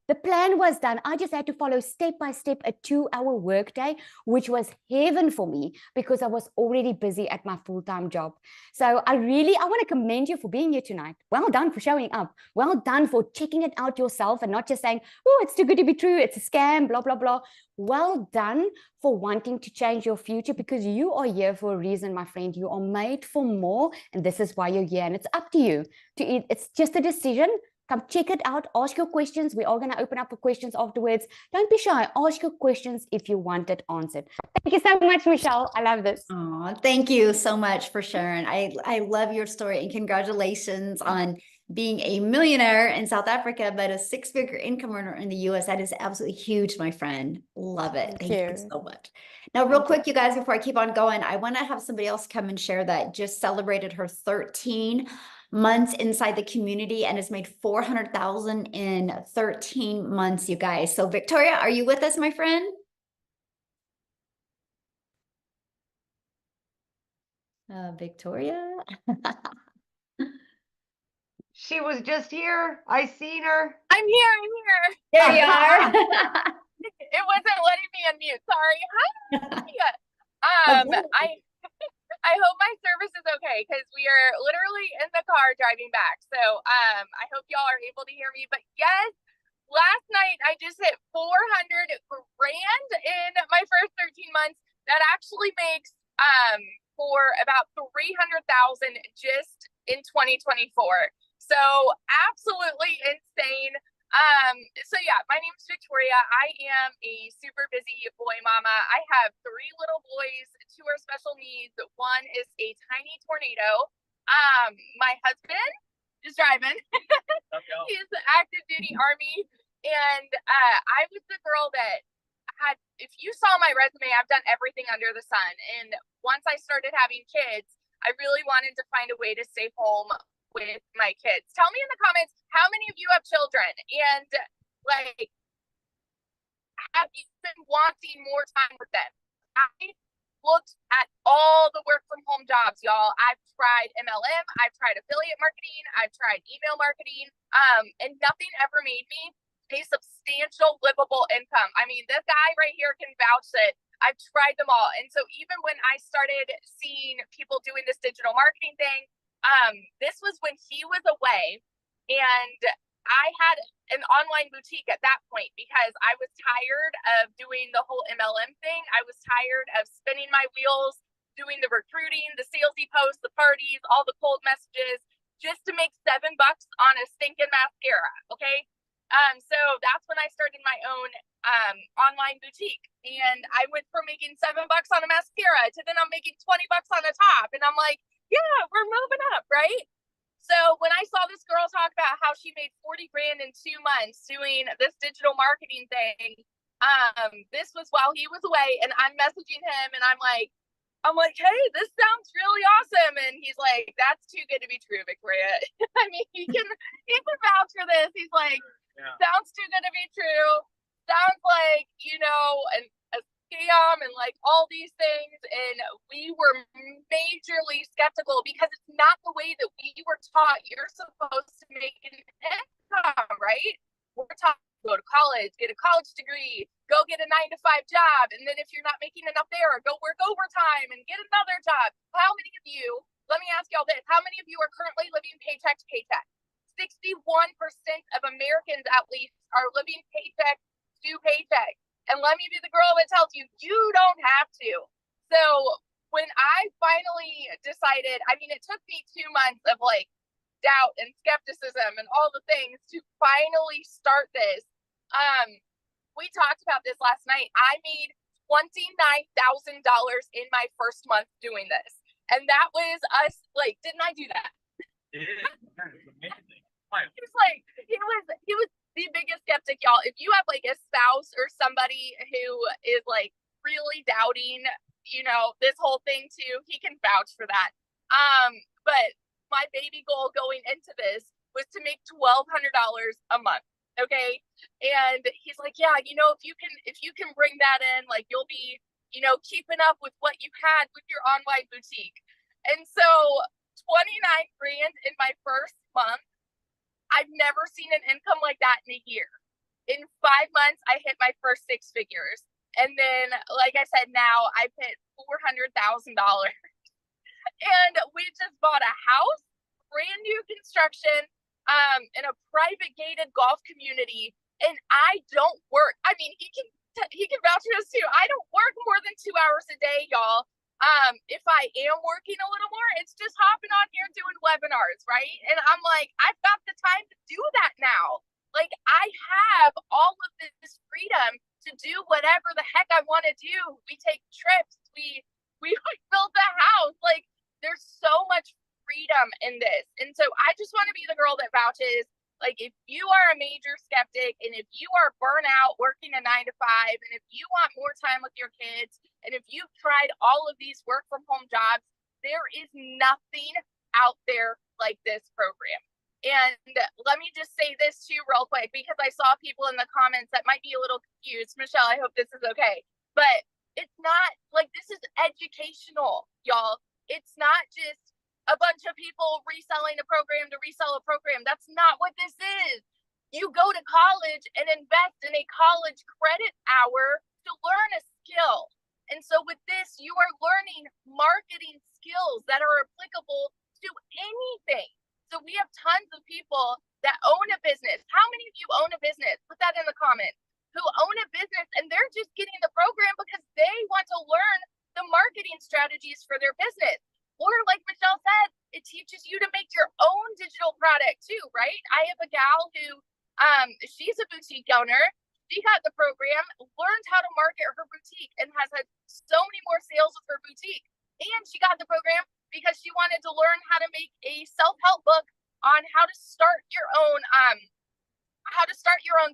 The plan was done. I just had to follow step by step a 2-hour workday, which was heaven for me because I was already busy at my full-time job. So I want to commend you for being here tonight. Well done for showing up. Well done for checking it out yourself and not just saying, oh, it's too good to be true. It's a scam, blah, blah, blah. Well done for wanting to change your future, because you are here for a reason, my friend. You are made for more, and this is why you're here. And it's up to you to eat. It's just a decision. Come check it out. Ask your questions. We are going to open up for questions afterwards. Don't be shy. Ask your questions if you want it answered. Thank you so much, Michelle. I love this. Oh, thank you so much for sharing. I love your story, and congratulations on being a millionaire in South Africa, but a 6-figure income earner in the US. That is absolutely huge, my friend. Love it. Thank you so much. Now, real quick, you guys, before I keep on going, I want to have somebody else come and share that just celebrated her 13 months inside the community and has made 400,000 in 13 months, you guys. So Victoria, are you with us, my friend? Victoria? She was just here. I seen her. I'm here. There you are. It wasn't letting me unmute. Sorry. Hi. I hope my service is okay because we are literally in the car driving back. So I hope y'all are able to hear me. But yes, last night I just hit 400 grand in my first 13 months. That actually makes for about 300,000 just in 2024. So absolutely insane. So yeah, my name is Victoria. I am a super busy boy mama. I have 3 little boys, 2 are special needs. 1 is a tiny tornado. My husband is driving. He's the active duty Army. And I was the girl that had, if you saw my resume, I've done everything under the sun. And once I started having kids, I really wanted to find a way to stay home with my kids. Tell me in the comments, how many of you have children? And like, have you been wanting more time with them? I looked at all the work from home jobs, y'all. I've tried MLM, I've tried affiliate marketing, I've tried email marketing, and nothing ever made me a substantial livable income. I mean, this guy right here can vouch that I've tried them all. And so even when I started seeing people doing this digital marketing thing, this was when he was away, and I had an online boutique at that point because I was tired of doing the whole MLM thing. I was tired of spinning my wheels, doing the recruiting, the salesy posts, the parties, all the cold messages, just to make $7 on a stinking mascara. Okay. So that's when I started my own online boutique, and I went from making $7 on a mascara to then I'm making $20 on a top, and I'm like, yeah, we're moving up, right? So when I saw this girl talk about how she made 40 grand in 2 months doing this digital marketing thing, this was while he was away, and I'm messaging him, and I'm like, hey, this sounds really awesome. And he's like, that's too good to be true, Victoria. I mean, he can vouch for this. He's like, sounds too good to be true. Sounds like, a scam and like all these things. And we were majorly skeptical because it's not the way that we were taught. You're supposed to make an income, right? We're taught to go to college, get a college degree, go get a 9-to-5 job. And then if you're not making enough there, go work overtime and get another job. How many of you, let me ask y'all this, how many of you are currently living paycheck to paycheck? 61% of Americans at least are living paycheck to paycheck. And let me be the girl that tells you, you don't have to. So when I finally decided, I mean, it took me 2 months of like doubt and skepticism and all the things to finally start this. We talked about this last night. I made $29,000 in my first month doing this. And that was us, like, didn't I do that? He was the biggest skeptic, y'all. If you have like a spouse or somebody who is like really doubting, this whole thing too, he can vouch for that. But my baby goal going into this was to make $1,200 a month. Okay. And he's like, yeah, you know, if you can bring that in, like you'll be, you know, keeping up with what you had with your online boutique. And so 29 grand in my first month, I've never seen an income like that in a year. In 5 months, I hit my first 6 figures. And then, like I said, now I've hit $400,000. And we just bought a house, brand new construction, in a private gated golf community. And I don't work. I mean, he can vouch for this too. I don't work more than 2 hours a day, y'all. If I am working a little more, it's just hopping on here doing webinars, right? And I'm like, I've got the time to do that now. Like, I have all of this freedom to do whatever the heck I want to do. We take trips. We build the house. Like, there's so much freedom in this. And so I just want to be the girl that vouches. Like, if you are a major skeptic and if you are burnt out working a 9 to 5, and if you want more time with your kids, and if you've tried all of these work from home jobs, there is nothing out there like this program. And let me just say this too real quick, because I saw people in the comments that might be a little confused. Michelle, I hope this is okay. But it's not like, this is educational, y'all. It's not just a bunch of people reselling a program to resell a program. That's not what this is. You go to college and invest in a college credit hour to learn a skill. And so with this, you are learning marketing skills that are applicable to anything. So we have tons of people that own a business. How many of you own a business? Put that in the comments. Who own a business and they're just getting the program because they want to learn the marketing strategies for their business. Or like Michelle said, it teaches you to make your own digital product too, right? I have a gal who, she's a boutique owner. She got the program, learned how to market her boutique, and has had so many more sales with her boutique. And she got the program because she wanted to learn how to make a self-help book on how to start your own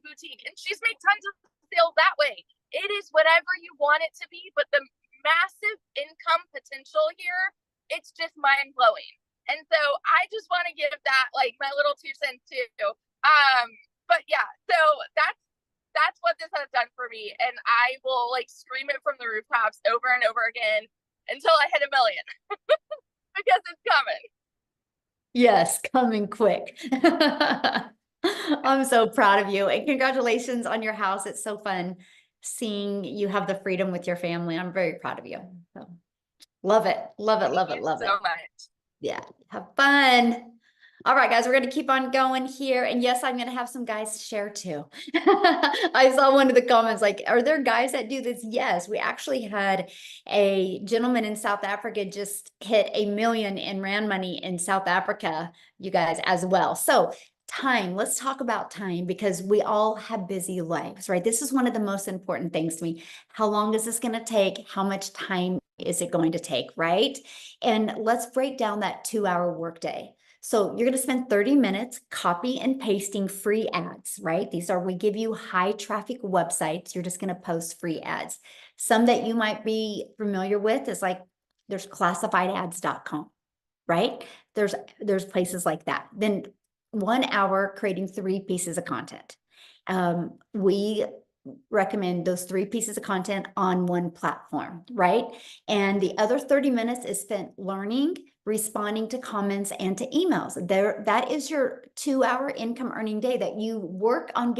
boutique. And she's made tons of sales that way. It is whatever you want it to be, but the massive income potential here, it's just mind blowing. And so I just want to give that like my little 2 cents too. But yeah, so that's what this has done for me. And I will like scream it from the rooftops over and over again until I hit 1 million because it's coming. Yes, coming quick. I'm so proud of you, and congratulations on your house. It's so fun seeing you have the freedom with your family. I'm very proud of you. So, love it. Love it. Love it. Love it. So much. Yeah. Have fun. All right, guys, we're going to keep on going here. And yes, I'm going to have some guys share too. I saw one of the comments like, are there guys that do this? Yes, we actually had a gentleman in South Africa just hit 1 million in rand money in South Africa, you guys, as well. So time, let's talk about time, because we all have busy lives, right? This is one of the most important things to me. How long is this going to take? How much time is it going to take, right? And let's break down that 2-hour workday. So you're going to spend 30 minutes copy and pasting free ads, right? We give you high traffic websites. You're just going to post free ads. Some that you might be familiar with is like, there's classifiedads.com, right? There's places like that. Then 1 hour creating 3 pieces of content. We recommend those 3 pieces of content on one platform, right? And the other 30 minutes is spent learning, responding to comments and to emails. That is your 2-hour income earning day that you work on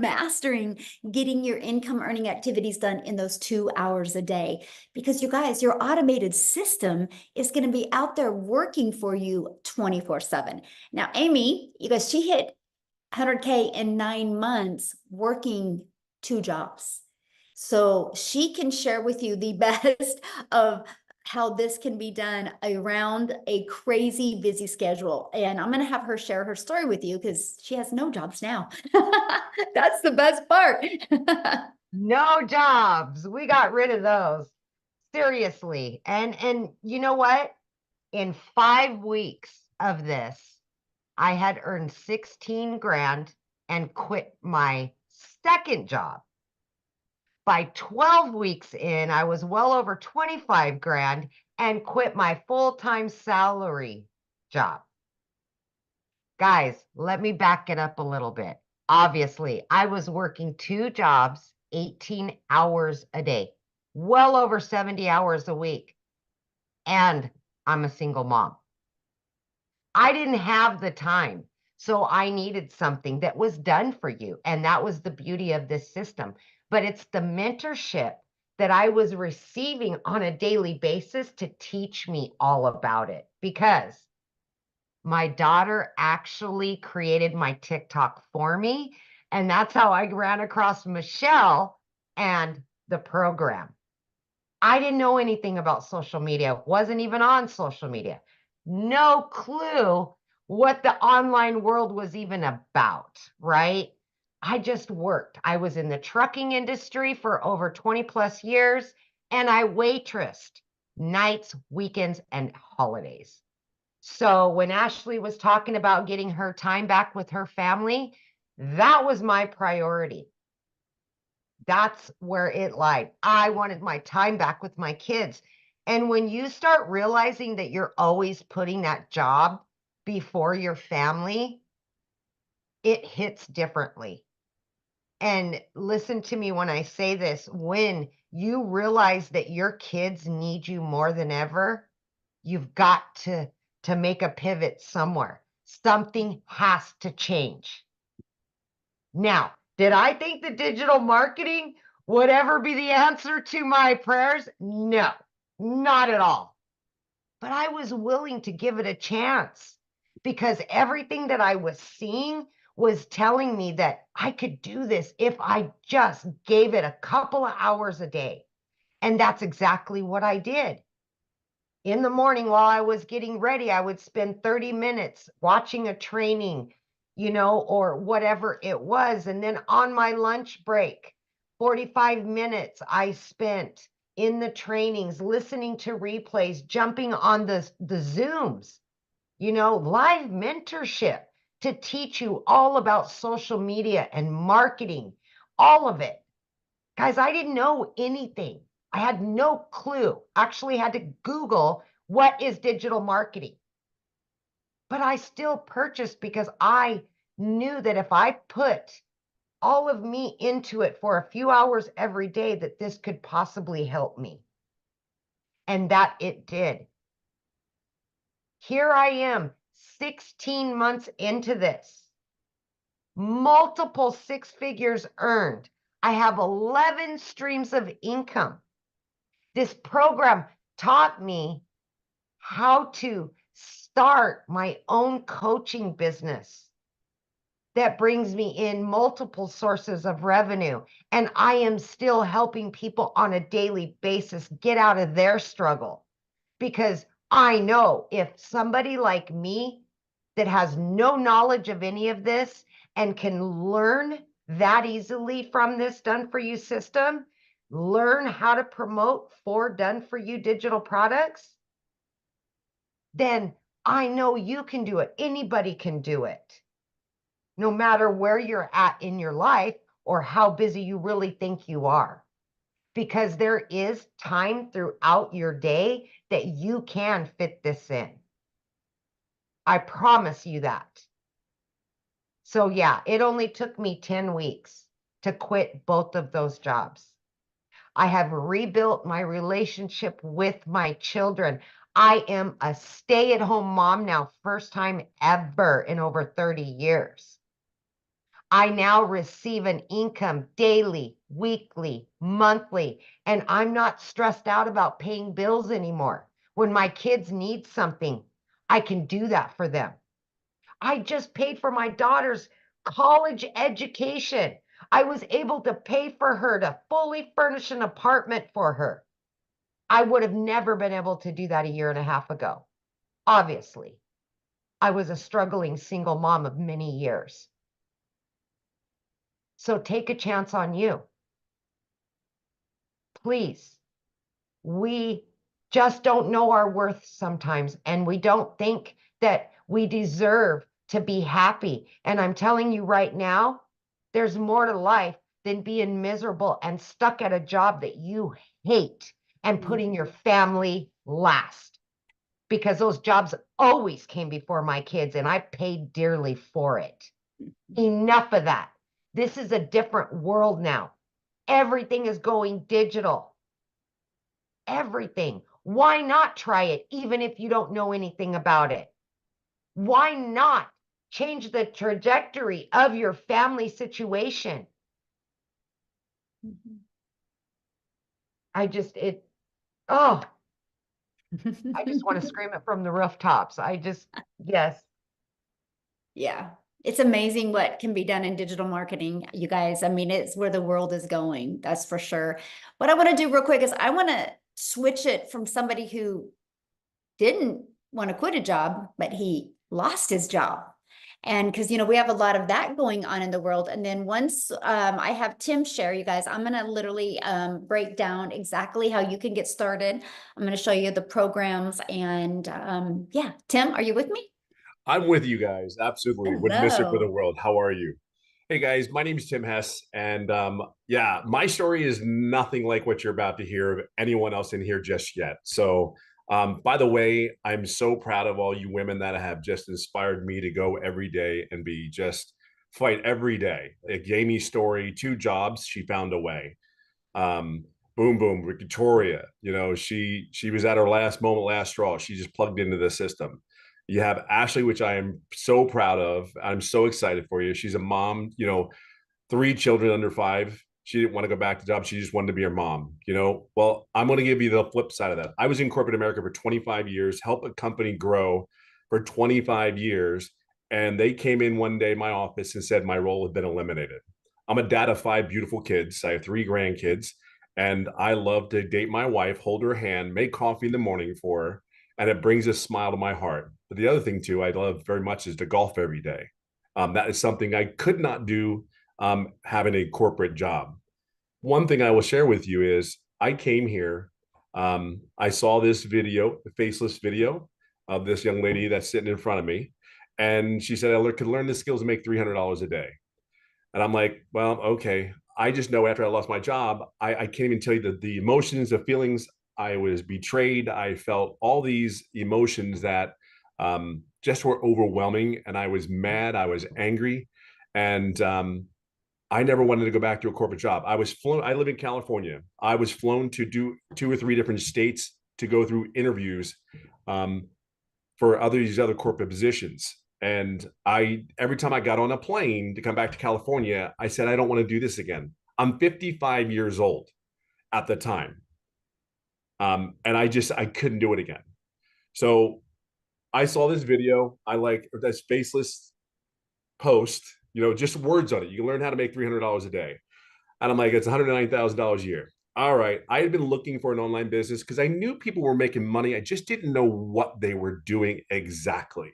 mastering, getting your income earning activities done in those 2 hours a day. Because you guys, your automated system is going to be out there working for you 24/7. Now, Amy, you guys, she hit 100K in 9 months working 2 jobs. So she can share with you the best of how this can be done around a crazy busy schedule. And I'm going to have her share her story with you because she has no jobs now. That's the best part. No jobs. We got rid of those. Seriously. And you know what? In 5 weeks of this, I had earned 16 grand and quit my second job. By 12 weeks in, I was well over 25 grand and quit my full-time salary job. Guys, let me back it up a little bit. Obviously, I was working 2 jobs, 18 hours a day, well over 70 hours a week. And I'm a single mom. I didn't have the time. So I needed something that was done for you. And that was the beauty of this system. But it's the mentorship that I was receiving on a daily basis to teach me all about it, because my daughter actually created my TikTok for me. And that's how I ran across Michelle and the program. I didn't know anything about social media, wasn't even on social media. No clue what the online world was even about, right? I just worked. I was in the trucking industry for over 20 plus years, and I waitressed nights, weekends, and holidays. So when Ashley was talking about getting her time back with her family, that was my priority. That's where it lied. I wanted my time back with my kids. And when you start realizing that you're always putting that job before your family, it hits differently. And listen to me when I say this, when you realize that your kids need you more than ever, you've got to make a pivot somewhere. Something has to change. Now, did I think the digital marketing would ever be the answer to my prayers? No, not at all. But I was willing to give it a chance, because everything that I was seeing was telling me that I could do this if I just gave it a couple of hours a day. And that's exactly what I did. In the morning while I was getting ready, I would spend 30 minutes watching a training, or whatever it was. And then on my lunch break, 45 minutes I spent in the trainings, listening to replays, jumping on the Zooms, live mentorship to teach you all about social media and marketing, all of it. Guys, I didn't know anything. I had no clue. Actually had to Google what is digital marketing. But I still purchased because I knew that if I put all of me into it for a few hours every day, that this could possibly help me. And that it did. Here I am, 16 months into this. Multiple 6 figures earned. I have 11 streams of income. This program taught me how to start my own coaching business that brings me in multiple sources of revenue. And I am still helping people on a daily basis get out of their struggle, because I know if somebody like me that has no knowledge of any of this and can learn that easily from this done for you system, learn how to promote 4 done for you digital products, then I know you can do it. Anybody can do it, no matter where you're at in your life or how busy you really think you are. Because there is time throughout your day that you can fit this in. I promise you that. So yeah, it only took me 10 weeks to quit both of those jobs. I have rebuilt my relationship with my children. I am a stay-at-home mom now, first time ever in over 30 years. I now receive an income daily, weekly, monthly, and I'm not stressed out about paying bills anymore. When my kids need something, I can do that for them. I just paid for my daughter's college education. I was able to pay for her to fully furnish an apartment for her. I would have never been able to do that a year and a half ago. Obviously, I was a struggling single mom of many years. So take a chance on you. Please. We just don't know our worth sometimes, and we don't think that we deserve to be happy. And I'm telling you right now, there's more to life than being miserable and stuck at a job that you hate and putting your family last. because those jobs always came before my kids and I paid dearly for it. Enough of that. This is a different world now. Everything is going digital. Everything. Why not try it, even if you don't know anything about it? Why not change the trajectory of your family situation? I just want to scream it from the rooftops. Yes. Yeah. It's amazing what can be done in digital marketing, you guys. I mean, it's where the world is going. That's for sure. What I want to do real quick is I want to switch it from somebody who didn't want to quit a job, but he lost his job. And because, we have a lot of that going on in the world. And then once I have Tim share, you guys, I'm going to literally break down exactly how you can get started. I'm going to show you the programs. And yeah, Tim, are you with me? I'm with you guys. Absolutely. Wouldn't miss it for the Hello. world. How are you? Hey guys, my name is Tim Hess. And yeah, my story is nothing like what you're about to hear of anyone else in here just yet. So by the way, I'm so proud of all you women that have just inspired me to go every day and be just fight every day. Like Amy's story, 2 jobs, she found a way. Boom, boom, Victoria, she was at her last moment, last straw. She just plugged into the system. You have Ashley, which I am so proud of. I'm so excited for you. She's a mom, 3 children under 5. She didn't want to go back to job. She just wanted to be her mom, Well, I'm going to give you the flip side of that. I was in corporate America for 25 years, helped a company grow for 25 years. And they came in one day in my office and said my role had been eliminated. I'm a dad of 5 beautiful kids. I have 3 grandkids. And I love to date my wife, hold her hand, make coffee in the morning for her. And it brings a smile to my heart. But the other thing too, I love very much is to golf every day. That is something I could not do having a corporate job. One thing I will share with you is I came here. I saw this video, the faceless video of this young lady that's sitting in front of me. And she said, I could learn the skills and make $300 a day. And I'm like, well, okay. I just know after I lost my job, I can't even tell you the emotions, the feelings. I was betrayed. I felt all these emotions that just were overwhelming. And I was mad. I was angry. And I never wanted to go back to a corporate job. I was flown. I live in California. I was flown to do 2 or 3 different states to go through interviews for these other corporate positions. And every time I got on a plane to come back to California, I said, I don't want to do this again. I'm 55 years old at the time. And I couldn't do it again. So I saw this video. I like this faceless post, just words on it. You can learn how to make $300 a day. And I'm like, it's $109,000 a year. All right. I had been looking for an online business because I knew people were making money. I just didn't know what they were doing exactly.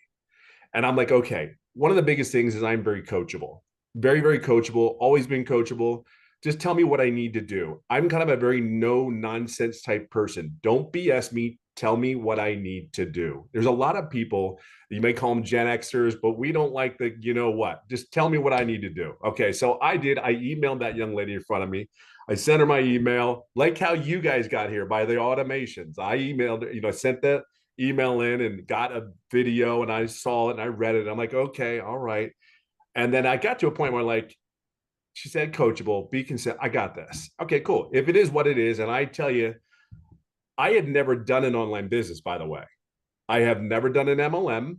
And I'm like, okay, one of the biggest things is I'm very coachable, very, very coachable, always been coachable. Just tell me what I need to do. I'm kind of a very no nonsense type person. Don't BS me. Tell me what I need to do. There's a lot of people, you may call them Gen Xers, but we don't like the, what, just tell me what I need to do. Okay. So I emailed that young lady in front of me. I sent her my email, like how you guys got here by the automations. I emailed her, sent that email in and got a video and I saw it and I read it. I'm like, okay, all right. And then I got to a point where like, she said, coachable, be consistent. I got this. Okay, cool. If it is what it is. And I tell you, I had never done an online business, by the way. I have never done an MLM.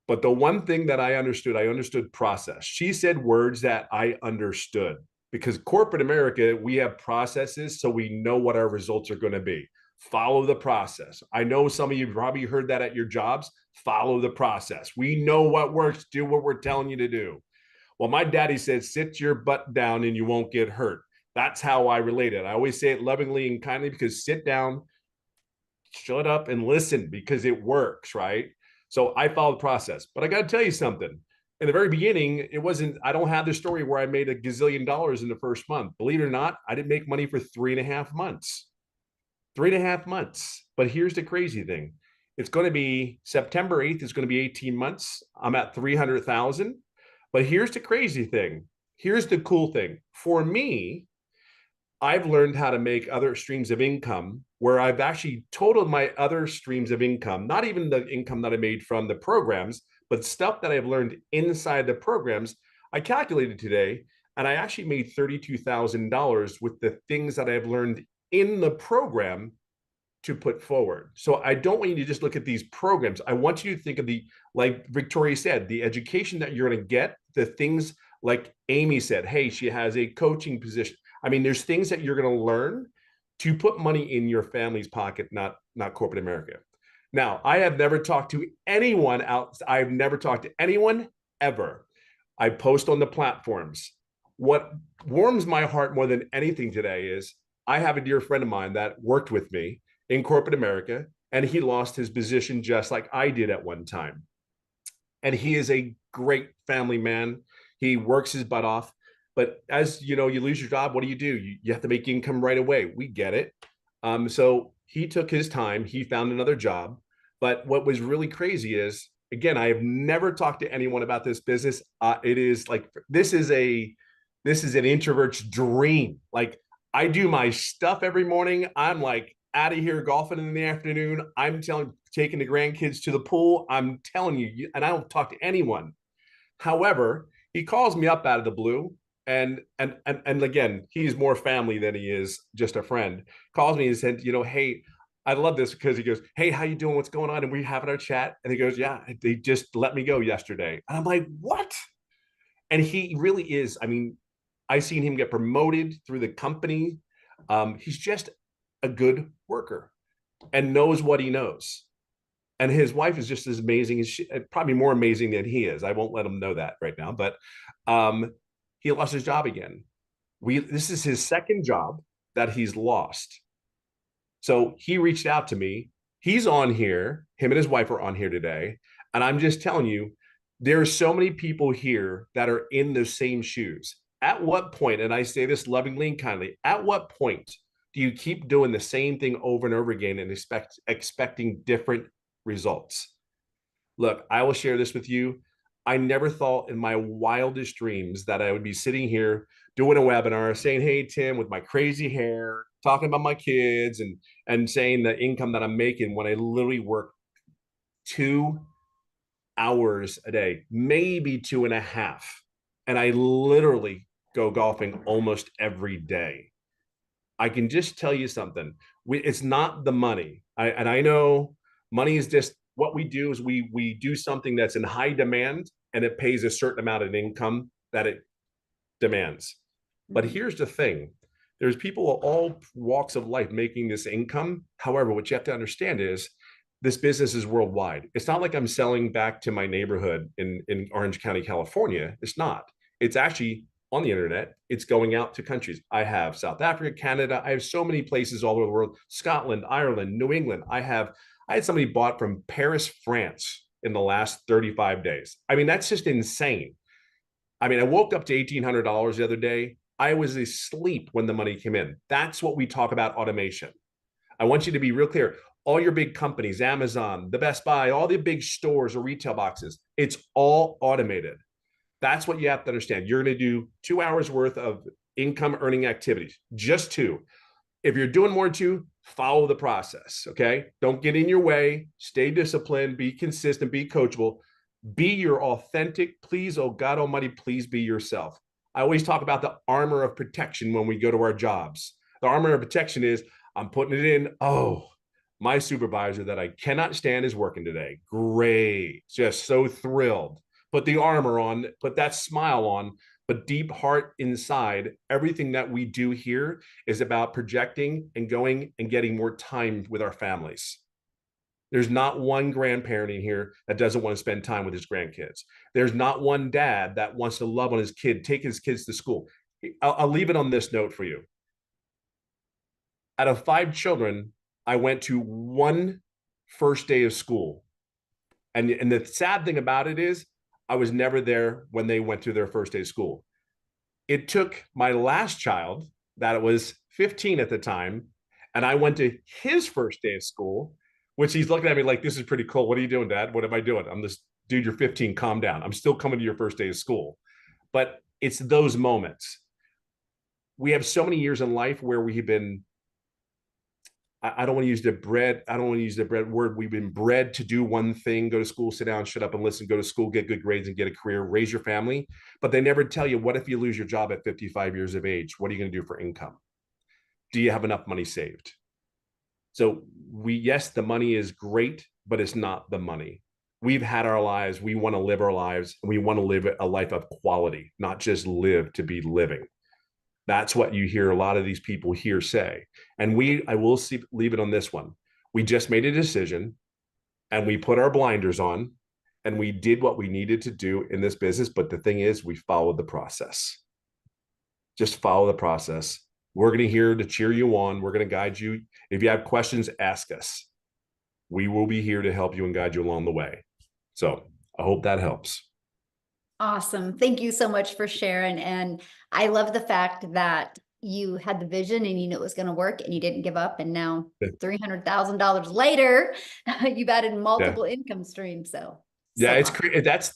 But the one thing that I understood process. She said words that I understood because corporate America, we have processes so we know what our results are going to be. Follow the process. I know some of you probably heard that at your jobs. Follow the process. We know what works. Do what we're telling you to do. Well, my daddy said, sit your butt down and you won't get hurt. That's how I relate it. I always say it lovingly and kindly because sit down, shut up and listen because it works, right? So I followed the process. But I got to tell you something. In the very beginning, I don't have the story where I made $1 gazillion in the first month. Believe it or not, I didn't make money for 3.5 months. 3.5 months. But here's the crazy thing. It's going to be September 8th. It's going to be 18 months. I'm at 300,000. But here's the crazy thing. Here's the cool thing. For me, I've learned how to make other streams of income where I've actually totaled my other streams of income, not even the income that I made from the programs, but stuff that I've learned inside the programs. I calculated today, and I actually made $32,000 with the things that I've learned in the program to put forward. So I don't want you to just look at these programs. I want you to think of the, like Victoria said, the education that you're going to get, the things like Amy said, hey, she has a coaching position. I mean, there's things that you're going to learn to put money in your family's pocket, not corporate America. Now, I have never talked to anyone else. I've never talked to anyone ever. I post on the platforms. What warms my heart more than anything today is I have a dear friend of mine that worked with me in corporate America, and he lost his position just like I did at one time. And he is a great family man. He works his butt off. But as you know, you lose your job, what do? You have to make income right away. We get it. So he took his time. He found another job. But what was really crazy is, again, I have never talked to anyone about this business. It is like, this is an introvert's dream. Like, I do my stuff every morning. I'm like out of here golfing in the afternoon. Taking the grandkids to the pool. I'm telling you, and I don't talk to anyone. However, he calls me up out of the blue, and again, he's more family than he is just a friend. Calls me and said, hey, I love this, because he goes, hey, how you doing? What's going on? And we having our chat. And he goes, yeah, they just let me go yesterday. And I'm like, what? And he really is. I mean, I seen him get promoted through the company. He's just a good worker and knows what he knows. And his wife is just as amazing as probably more amazing than he is. I won't let him know that right now, but he lost his job again. This is his second job that he's lost. So he reached out to me. He's on here. Him and his wife are on here today. And I'm just telling you, there are so many people here that are in those same shoes. At what point, and I say this lovingly and kindly, at what point do you keep doing the same thing over and over again and expecting different results? Look, I will share this with you. I never thought in my wildest dreams that I would be sitting here doing a webinar saying, hey, Tim, with my crazy hair, talking about my kids and saying the income that I'm making when I literally work 2 hours a day, maybe 2.5. And I literally go golfing almost every day. I can just tell you something. It's not the money. I know money is just what we do is we do something that's in high demand and it pays a certain amount of income that it demands. But here's the thing. There's people of all walks of life making this income. However, what you have to understand is this business is worldwide. It's not like I'm selling back to my neighborhood in Orange County, California. It's not. It's actually on the internet. It's going out to countries. I have South Africa, Canada. I have so many places all over the world. Scotland, Ireland, New England. I had somebody bought from Paris, France in the last 35 days. I mean, that's just insane. I mean, I woke up to $1,800 the other day. I was asleep when the money came in. That's what we talk about automation. I want you to be real clear. All your big companies, Amazon, the Best Buy, all the big stores or retail boxes, it's all automated. That's what you have to understand. You're going to do 2 hours worth of income earning activities, just 2. If you're doing more than 2, follow the process, okay? Don't get in your way. Stay disciplined, be consistent, be coachable, be your authentic, please, oh God Almighty, please be yourself. I always talk about the armor of protection when we go to our jobs. The armor of protection is I'm putting it in. Oh, my supervisor that I cannot stand is working today. Great. Just so thrilled. Put the armor on, put that smile on, but deep heart inside, everything that we do here is about projecting and going and getting more time with our families. There's not one grandparent in here that doesn't want to spend time with his grandkids. There's not one dad that wants to love on his kid, take his kids to school. I'll leave it on this note for you. Out of 5 children, I went to 1 first day of school. And the sad thing about it is I was never there when they went to their first day of school. It took my last child, that was 15 at the time, and I went to his first day of school, which he's looking at me like, this is pretty cool. What are you doing, Dad? What am I doing? I'm this dude, you're 15, calm down. I'm still coming to your first day of school. But it's those moments. We have so many years in life where we have been I don't want to use the bread. I don't want to use the bread word. We've been bred to do one thing, go to school, sit down, shut up and listen, go to school, get good grades and get a career, raise your family. But they never tell you, what if you lose your job at 55 years of age? What are you going to do for income? Do you have enough money saved? So yes, the money is great, but it's not the money. We've had our lives. We want to live our lives. And we want to live a life of quality, not just live to be living. That's what you hear a lot of these people here say. And I will leave it on this one. We just made a decision and we put our blinders on and we did what we needed to do in this business. But the thing is, we followed the process. Just follow the process. We're going to here to cheer you on. We're going to guide you. If you have questions, ask us. We will be here to help you and guide you along the way. So I hope that helps. Awesome. Thank you so much for sharing. And I love the fact that you had the vision and you knew it was going to work and you didn't give up. And now $300,000 later, you've added multiple income streams. So yeah, it's awesome. that's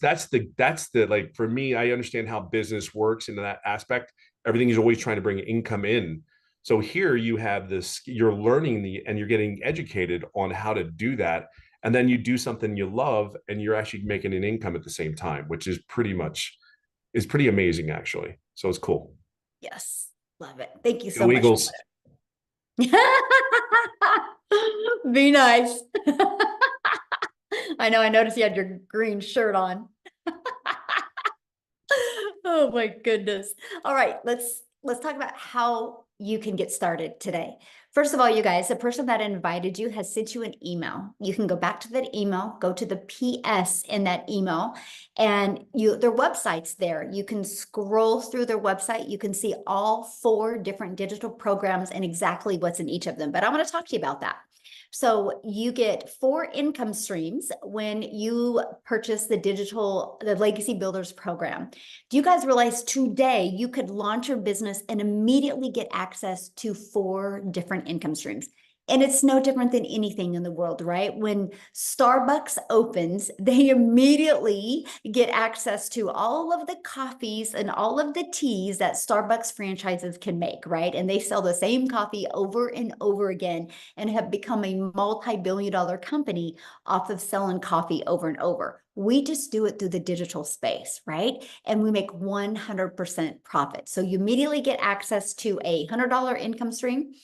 the like, for me, I understand how business works in that aspect. Everything is always trying to bring income in. So here you have this, you're learning and you're getting educated on how to do that. And then you do something you love and you're actually making an income at the same time, which is pretty amazing actually. So it's cool. Yes. Love it. Thank you so Go much. Eagles. Be nice. I know, I noticed you had your green shirt on. Oh my goodness. All right, let's talk about how you can get started today. First of all, you guys, the person that invited you has sent you an email. You can go back to that email, go to the PS in that email, and their website's there. You can scroll through their website. You can see all 4 different digital programs and exactly what's in each of them. But I want to talk to you about that. So you get 4 income streams when you purchase the Legacy Builders program. Do you guys realize today you could launch your business and immediately get access to 4 different income streams? And it's no different than anything in the world, right? When Starbucks opens, they immediately get access to all of the coffees and all of the teas that Starbucks franchises can make, right? And they sell the same coffee over and over again and have become a multi-billion-dollar company off of selling coffee over and over. We just do it through the digital space, right? And we make 100% profit. So you immediately get access to a $100 income stream,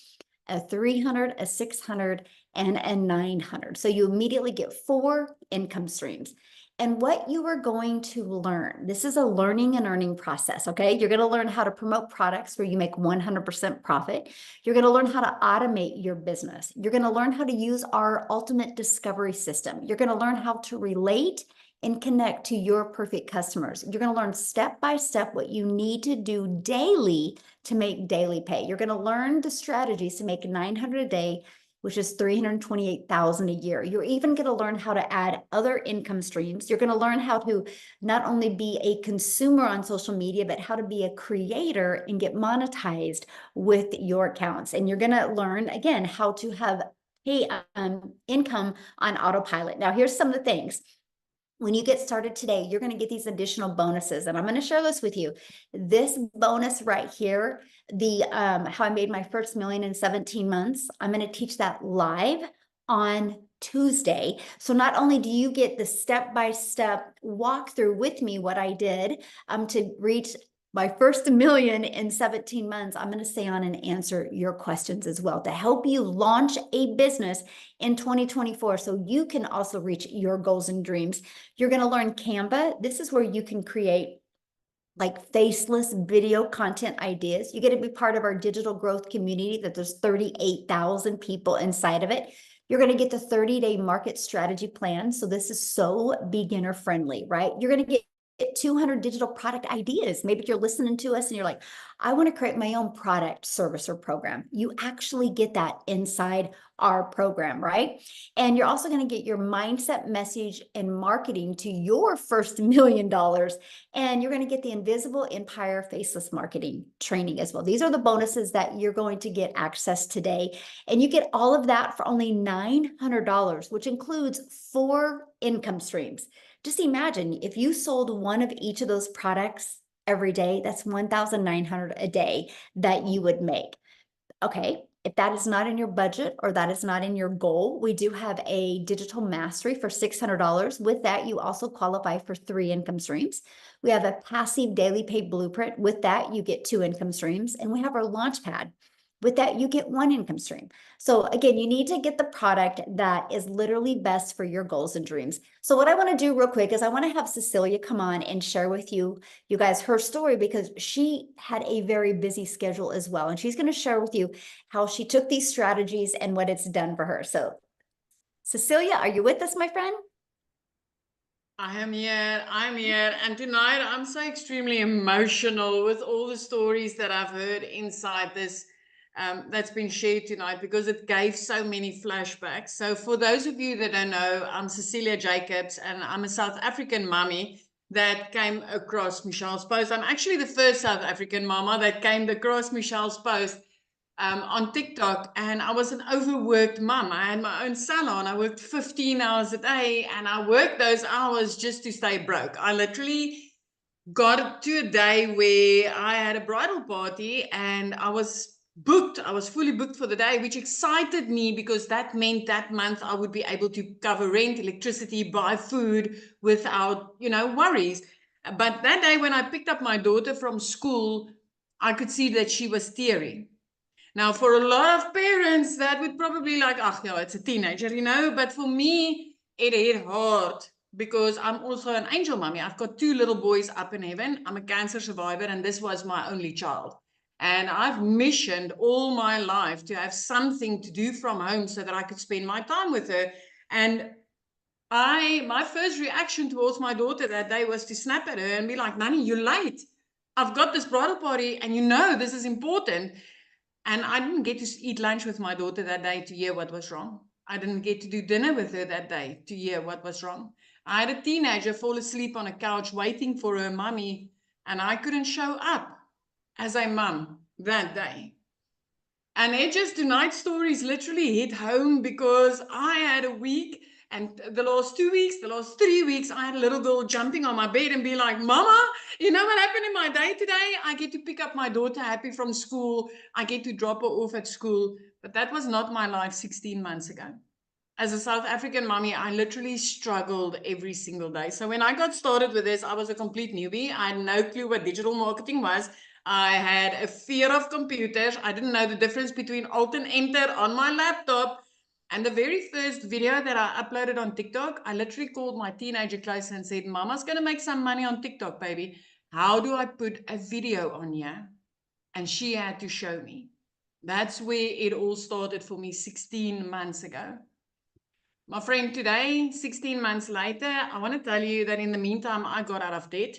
a $300, a $600, and a $900. So you immediately get 4 income streams. And what you are going to learn, this is a learning and earning process, okay? You're going to learn how to promote products where you make 100% profit. You're going to learn how to automate your business. You're going to learn how to use our ultimate discovery system. You're going to learn how to relate and connect to your perfect customers. You're going to learn step by step what you need to do daily to make daily pay. You're going to learn the strategies to make $900 a day, which is $328,000 a year. You're even going to learn how to add other income streams. You're going to learn how to not only be a consumer on social media, but how to be a creator and get monetized with your accounts. And you're going to learn, again, how to have income on autopilot. Now, here's some of the things. When you get started today, you're going to get these additional bonuses, and I'm going to share this with you. This bonus right here, the how I made my first million in 17 months, I'm going to teach that live on Tuesday. So not only do you get the step-by-step walkthrough with me, what I did to reach my first million in 17 months, I'm going to stay on and answer your questions as well to help you launch a business in 2024 so you can also reach your goals and dreams. You're going to learn Canva. This is where you can create like faceless video content ideas. You get to be part of our digital growth community that there's 38,000 people inside of it. You're going to get the 30-day market strategy plan. So this is so beginner friendly, right? You're going to get 200 digital product ideas. Maybe you're listening to us and you're like, I want to create my own product, service, or program. You actually get that inside our program, right? And you're also going to get your mindset, message, and marketing to your first $1 million. And you're going to get the Invisible Empire Faceless Marketing training as well. These are the bonuses that you're going to get access today. And you get all of that for only $900, which includes 4 income streams. Just imagine if you sold one of each of those products every day, that's $1,900 a day that you would make. Okay, If that is not in your budget or that is not in your goal, we do have a digital mastery for $600. With that, you also qualify for 3 income streams. We have a passive daily pay blueprint. With that, you get 2 income streams. And we have our launch pad. With that, you get 1 income stream. So again, you need to get the product that is literally best for your goals and dreams. So what I want to do real quick is I want to have Cecilia come on and share with you guys her story, because she had a very busy schedule as well. And she's going to share with you how she took these strategies and what it's done for her. So Cecilia, are you with us, my friend? I am here, I'm here, and tonight I'm so extremely emotional with all the stories that I've heard inside this that's been shared tonight, because it gave so many flashbacks. So for those of you that don't know, I'm Cecilia Jacobs, and I'm a South African mommy that came across Michelle's post. I'm actually the first South African mama that came across Michelle's post on TikTok, and I was an overworked mom. I had my own salon. I worked 15 hours a day, and I worked those hours just to stay broke. I literally got to a day where I had a bridal party and I was booked. I was fully booked for the day, which excited me because that meant that month I would be able to cover rent, electricity, buy food without, worries. But that day when I picked up my daughter from school, I could see that she was teary. Now, for a lot of parents, that would probably like, oh, yeah, it's a teenager, but for me, it hit hard because I'm also an angel mommy. I've got 2 little boys up in heaven. I'm a cancer survivor, and this was my only child. And I've missioned all my life to have something to do from home so that I could spend my time with her. And my first reaction towards my daughter that day was to snap at her and be like, Nanny, you're late. I've got this bridal party, and this is important. And I didn't get to eat lunch with my daughter that day to hear what was wrong. I didn't get to do dinner with her that day to hear what was wrong. I had a teenager fall asleep on a couch waiting for her mommy, and I couldn't show up as a mom that day. And tonight's stories literally hit home because I had a week, and the last 2 weeks, the last 3 weeks, I had a little girl jumping on my bed and be like, Mama, you know what happened in my day today? I get to pick up my daughter happy from school. I get to drop her off at school. But that was not my life 16 months ago. As a South African mommy, I literally struggled every single day. So when I got started with this, I was a complete newbie. I had no clue what digital marketing was. I had a fear of computers. I didn't know the difference between Alt and Enter on my laptop. And the very first video that I uploaded on TikTok, I literally called my teenager close and said, Mama's going to make some money on TikTok, baby. How do I put a video on here? And she had to show me. That's where it all started for me 16 months ago. My friend, today, 16 months later, I want to tell you that in the meantime, I got out of debt.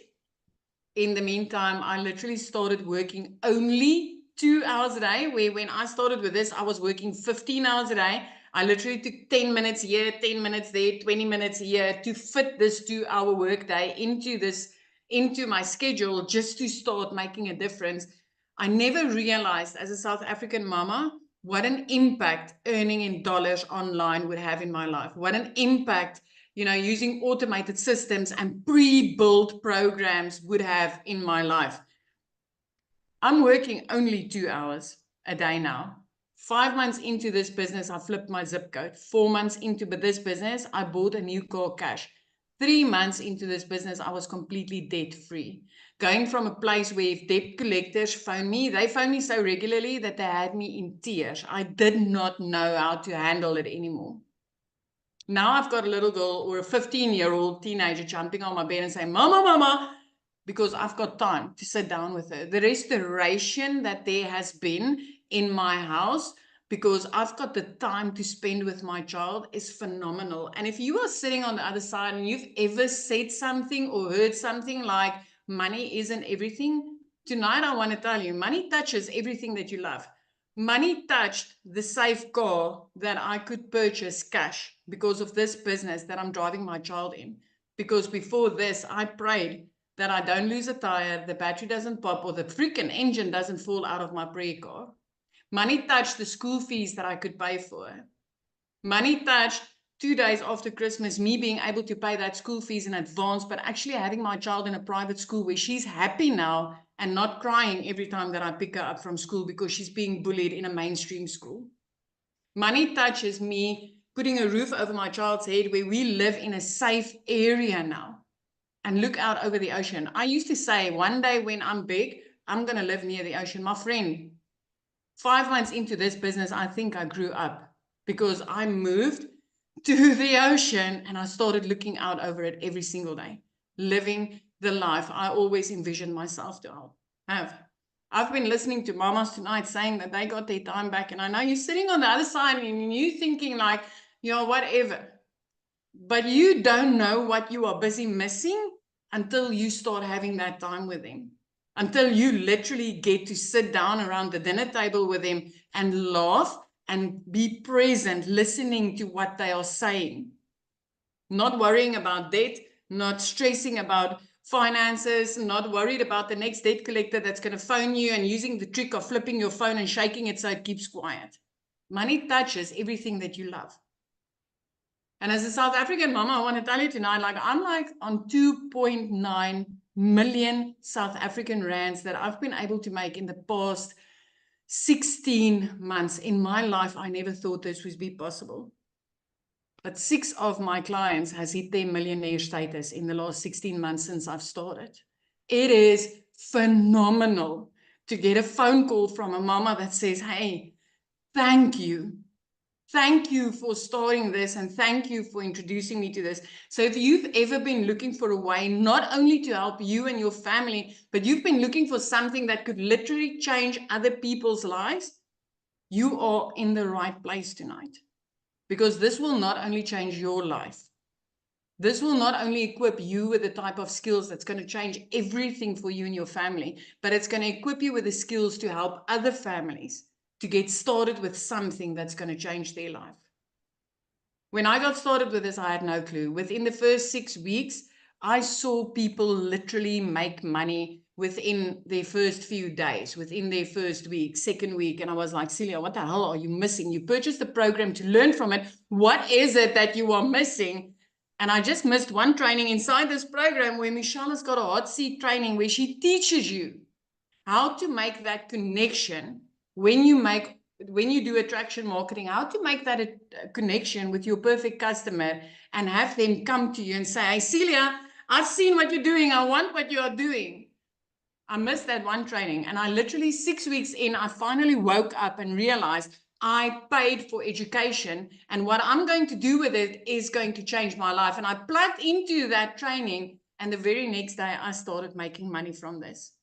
In the meantime, I literally started working only 2 hours a day, where when I started with this, I was working 15 hours a day. I literally took 10 minutes here, 10 minutes there, 20 minutes here to fit this 2-hour workday into my schedule just to start making a difference. I never realized as a South African mama what an impact earning in dollars online would have in my life. What an impact, using automated systems and pre-built programs would have in my life. I'm working only 2 hours a day now. 5 months into this business, I flipped my zip code. 4 months into this business, I bought a new car cash. 3 months into this business, I was completely debt-free. Going from a place where if debt collectors phone me, they phone me so regularly that they had me in tears. I did not know how to handle it anymore. Now I've got a little girl or a 15-year-old teenager jumping on my bed and saying, Mama, Mama, because I've got time to sit down with her. The restoration that there has been in my house because I've got the time to spend with my child is phenomenal. And if you are sitting on the other side and you've ever said something or heard something like money isn't everything, tonight I want to tell you, money touches everything that you love. Money touched the safe car that I could purchase cash because of this business that I'm driving my child in. Because before this, I prayed that I don't lose a tire, the battery doesn't pop, or the freaking engine doesn't fall out of my prayer car. Money touched the school fees that I could pay for. Money touched 2 days after Christmas, me being able to pay that school fees in advance, but actually having my child in a private school where she's happy now and not crying every time that I pick her up from school because she's being bullied in a mainstream school. Money touches me putting a roof over my child's head where we live in a safe area now and look out over the ocean. I used to say, one day when I'm big, I'm going to live near the ocean. My friend, 5 months into this business, I think I grew up because I moved to the ocean and I started looking out over it every single day, living the life I always envisioned myself to have. I've been listening to mamas tonight saying that they got their time back, and I know you're sitting on the other side and you're thinking like, you know, whatever. But you don't know what you are busy missing until you start having that time with them. Until you literally get to sit down around the dinner table with them and laugh and be present, listening to what they are saying. Not worrying about debt, not stressing about finances, not worried about the next debt collector that's going to phone you and using the trick of flipping your phone and shaking it so it keeps quiet. Money touches everything that you love. And as a South African mama, I want to tell you tonight, like I'm like on 2.9 million South African rands that I've been able to make in the past 16 months. In my life, I never thought this would be possible. But 6 of my clients has hit their millionaire status in the last 16 months since I've started. It is phenomenal to get a phone call from a mama that says, hey, thank you. Thank you for starting this and thank you for introducing me to this. So if you've ever been looking for a way not only to help you and your family, but you've been looking for something that could literally change other people's lives, you are in the right place tonight. Because this will not only change your life, this will not only equip you with the type of skills that's going to change everything for you and your family, but it's going to equip you with the skills to help other families to get started with something that's going to change their life. When I got started with this, I had no clue. Within the first 6 weeks, I saw people literally make money within their first few days, within their first week, second week. And I was like, Celia, what the hell are you missing? You purchased the program to learn from it. What is it that you are missing? And I just missed one training inside this program where Michelle has got a hot seat training where she teaches you how to make that connection when you do attraction marketing, how to make that a connection with your perfect customer and have them come to you and say, hey, Celia, I've seen what you're doing. I want what you are doing. I missed that one training. And I literally 6 weeks in, I finally woke up and realized I paid for education. And what I'm going to do with it is going to change my life. And I plugged into that training. And the very next day, I started making money from this.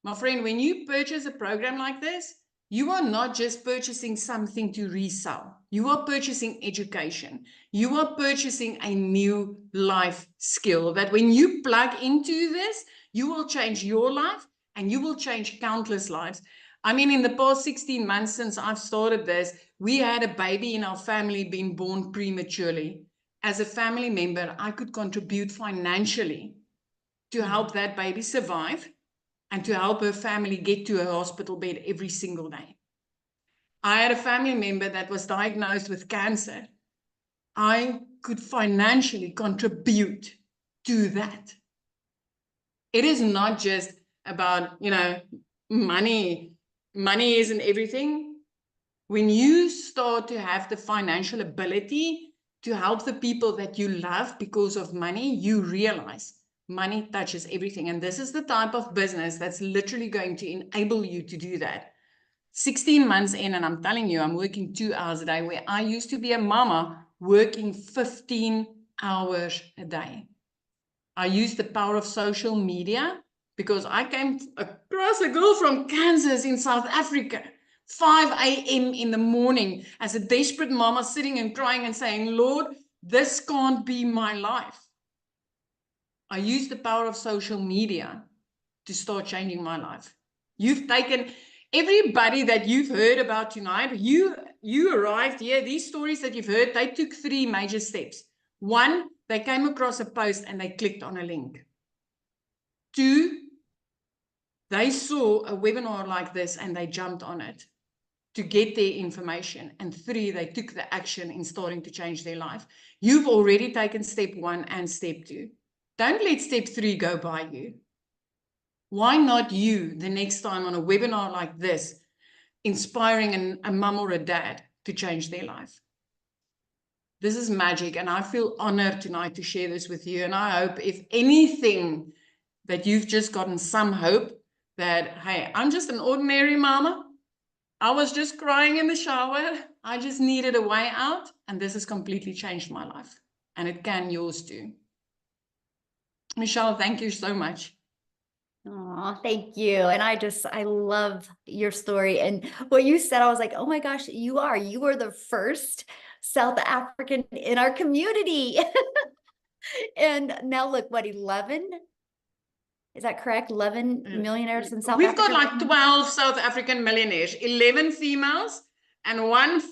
My friend, when you purchase a program like this, you are not just purchasing something to resell. You are purchasing education. You are purchasing a new life skill that when you plug into this, you will change your life and you will change countless lives. I mean, in the past 16 months since I've started this, we had a baby in our family being born prematurely. As a family member, I could contribute financially to help that baby survive and to help her family get to a hospital bed every single day. I had a family member that was diagnosed with cancer. I could financially contribute to that. It is not just about, money. Money isn't everything. When you start to have the financial ability to help the people that you love because of money, you realize money touches everything. And this is the type of business that's literally going to enable you to do that. 16 months in, and I'm telling you, I'm working 2 hours a day, where I used to be a mama working 15 hours a day. I used the power of social media because I came across a girl from Kansas in South Africa, 5 a.m. in the morning, as a desperate mama sitting and crying and saying, Lord, this can't be my life. I used the power of social media to start changing my life. You've taken everybody that you've heard about tonight. You arrived here. These stories that you've heard, they took 3 major steps. 1, they came across a post and they clicked on a link. 2, they saw a webinar like this and they jumped on it. to get their information, and 3, they took the action in starting to change their life. You've already taken step 1 and step 2. Don't let step 3 go by you. Why not you the next time on a webinar like this, inspiring a mum or a dad to change their life? This is magic, and I feel honored tonight to share this with you. And I hope, if anything, that you've just gotten some hope that, hey, I'm just an ordinary mama. I was just crying in the shower. I just needed a way out, and this has completely changed my life. And it can yours too. Michelle, thank you so much. Oh, thank you. And I love your story. And what you said, I was like, oh my gosh, you were the first South African in our community. And now look, what, 11? Is that correct? 11 millionaires in South Africa? We've got like 12 South African millionaires, 11 females and one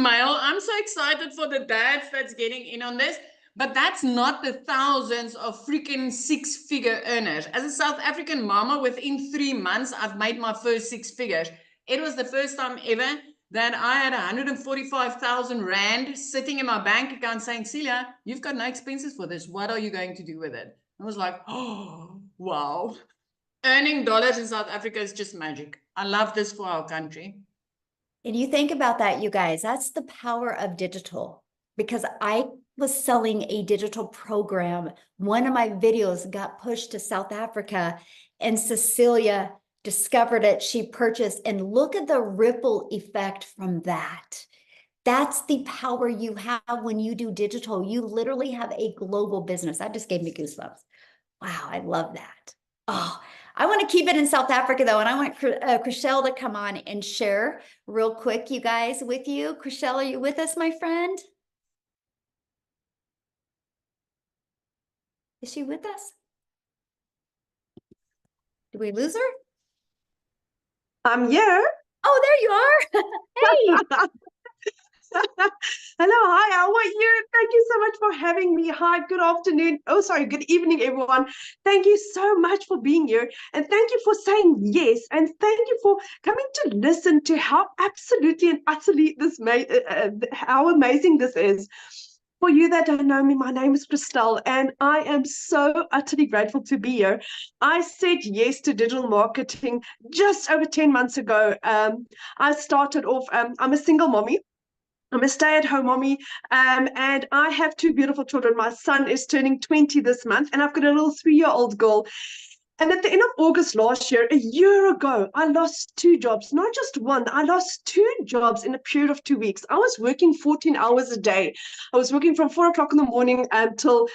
male. I'm so excited for the dads that's getting in on this. But that's not the thousands of freaking 6-figure earners. As a South African mama, within 3 months, I've made my first 6 figures. It was the first time ever that I had 145,000 Rand sitting in my bank account saying, Celia, you've got no expenses for this. What are you going to do with it? I was like, oh, wow. Earning dollars in South Africa is just magic. I love this for our country. And you think about that, you guys, that's the power of digital. Because I was selling a digital program. One of my videos got pushed to South Africa, and Cecilia discovered it. She purchased, and look at the ripple effect from that. That's the power you have when you do digital. You literally have a global business. That just gave me goosebumps. Wow, I love that. Oh, I want to keep it in South Africa though. And I want Chriselle to come on and share real quick, you guys, with you. Chriselle, are you with us, my friend? Is she with us? Did we lose her? I'm here. Oh, there you are. Hey. Hello, hi, how are you? Thank you so much for having me. Hi, good afternoon. Oh, sorry, good evening, everyone. Thank you so much for being here. And thank you for saying yes. And thank you for coming to listen to how absolutely and utterly how amazing this is. For you that don't know me, my name is Christelle, and I am so utterly grateful to be here. I said yes to digital marketing just over 10 months ago. I started off, I'm a single mommy. I'm a stay-at-home mommy, and I have 2 beautiful children. My son is turning 20 this month, and I've got a little 3-year-old girl. And at the end of August last year, a year ago, I lost 2 jobs, not just one. I lost 2 jobs in a period of 2 weeks. I was working 14 hours a day. I was working from 4 o'clock in the morning until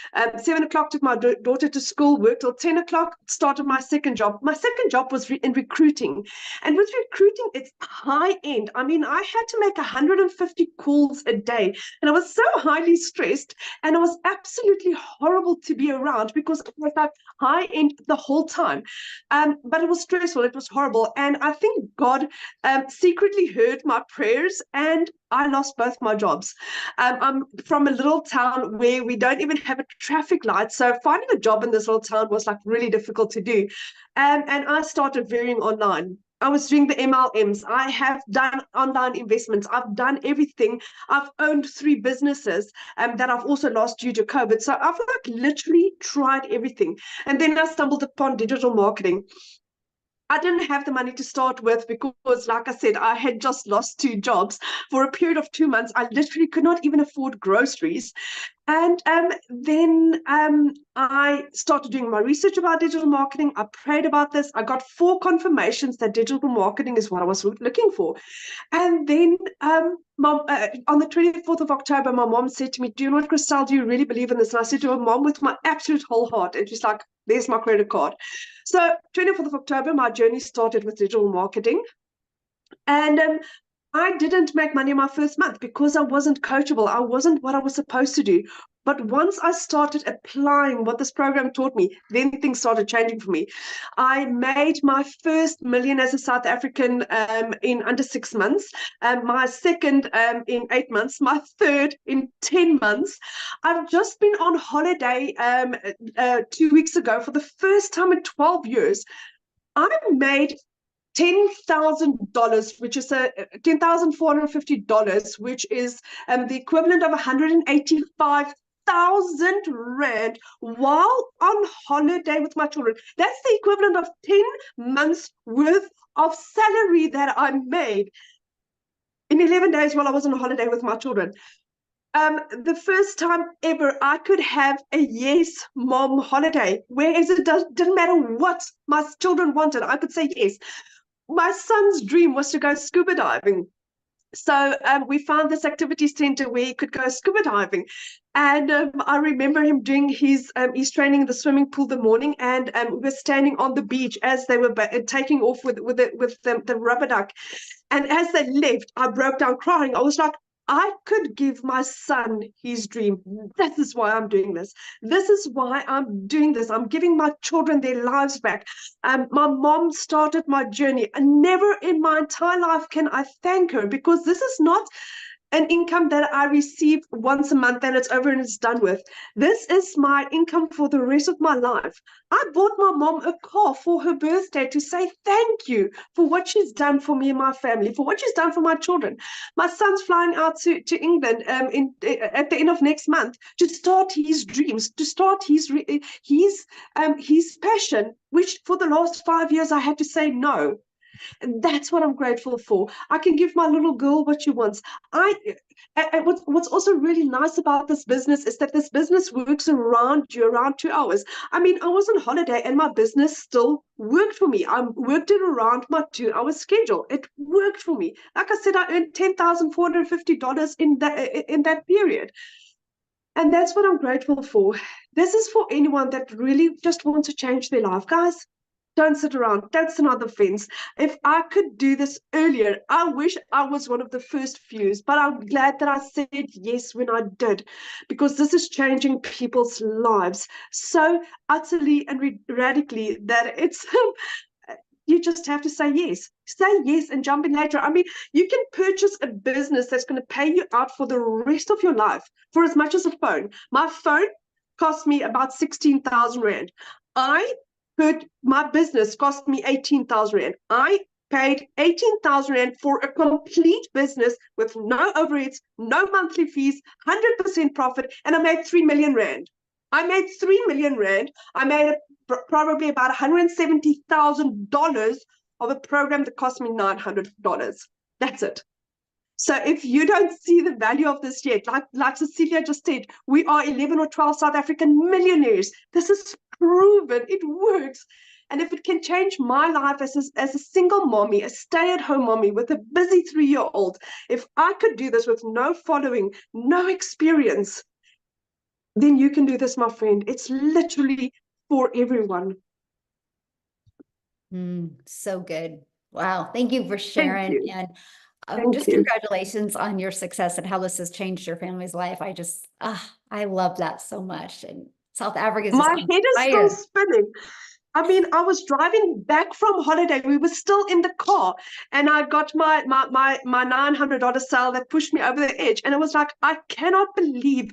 7 o'clock, took my daughter to school, worked till 10 o'clock, started my second job. My second job was in recruiting. And with recruiting, it's high end. I mean, I had to make 150 calls a day. And I was so highly stressed. And it was absolutely horrible to be around because I was like high end the whole time. But it was stressful. It was horrible. And I think God secretly heard my prayers, and I lost both my jobs. I'm from a little town where we don't even have a traffic light. So finding a job in this little town was like really difficult to do. And I started veering online. I was doing the MLMs. I have done online investments. I've done everything. I've owned 3 businesses that I've also lost due to COVID. So I've like literally tried everything. And then I stumbled upon digital marketing. I didn't have the money to start with because, like I said, I had just lost 2 jobs. For a period of 2 months, I literally could not even afford groceries. And then I started doing my research about digital marketing. I prayed about this. I got 4 confirmations that digital marketing is what I was looking for. And then on the 24th of October, my mom said to me, do you know what, Christelle, do you really believe in this? And I said to her, Mom, with my absolute whole heart. And she's like, there's my credit card. So 24th of October, my journey started with digital marketing. And I didn't make money my first month because I wasn't coachable. I wasn't what I was supposed to do. But once I started applying what this program taught me, then things started changing for me. I made my first million as a South African in under 6 months, my second in 8 months, my third in 10 months. I've just been on holiday 2 weeks ago for the first time in 12 years. I made $10,000, which is $10,450, which is the equivalent of 185,000 rand while on holiday with my children. That's the equivalent of 10 months worth of salary that I made in 11 days while I was on holiday with my children. The first time ever I could have a yes, mom holiday, whereas it didn't matter what my children wanted, I could say yes. My son's dream was to go scuba diving. So we found this activities center where he could go scuba diving. And I remember him doing his training in the swimming pool the morning, and we were standing on the beach as they were taking off with the rubber duck. And as they left, I broke down crying. I was like, I could give my son his dream. This is why I'm doing this. This is why I'm doing this. I'm giving my children their lives back. My mom started my journey, and never in my entire life can I thank her, because this is not an income that I receive once a month and it's over and it's done with. This is my income for the rest of my life. I bought my mom a car for her birthday to say thank you for what she's done for me and my family, for what she's done for my children. My son's flying out to England at the end of next month to start his dreams, to start his passion, which for the last 5 years I had to say no. And that's what I'm grateful for. I can give my little girl what she wants. What's also really nice about this business is that this business works around you, around 2 hours. I mean, I was on holiday and my business still worked for me. I worked it around my 2-hour schedule. It worked for me. Like I said, I earned $10,450 in that period. And that's what I'm grateful for. This is for anyone that really just wants to change their life, guys. Don't sit around. That's another fence. If I could do this earlier, I wish I was one of the first few, but I'm glad that I said yes when I did, because this is changing people's lives so utterly and radically that it's you just have to say yes. Say yes and jump in later. I mean, you can purchase a business that's going to pay you out for the rest of your life for as much as a phone. My phone cost me about 16,000 Rand. My business cost me 18,000 Rand. I paid 18,000 Rand for a complete business with no overheads, no monthly fees, 100% profit, and I made 3 million Rand. I made 3 million Rand. I made probably about $170,000 of a program that cost me $900. That's it. So if you don't see the value of this yet, like Cecilia just said, we are 11 or 12 South African millionaires. This is proven. It works. And if it can change my life as a single mommy, a stay-at-home mommy with a busy 3-year-old, if I could do this with no following, no experience, then you can do this, my friend. It's literally for everyone. So good. Wow. Thank you for sharing. You. And Thank you. Congratulations on your success and how this has changed your family's life. I love that so much. And South Africa is my head is still spinning. I mean, I was driving back from holiday. We were still in the car, and I got my $900 sale that pushed me over the edge. And it was like, I cannot believe.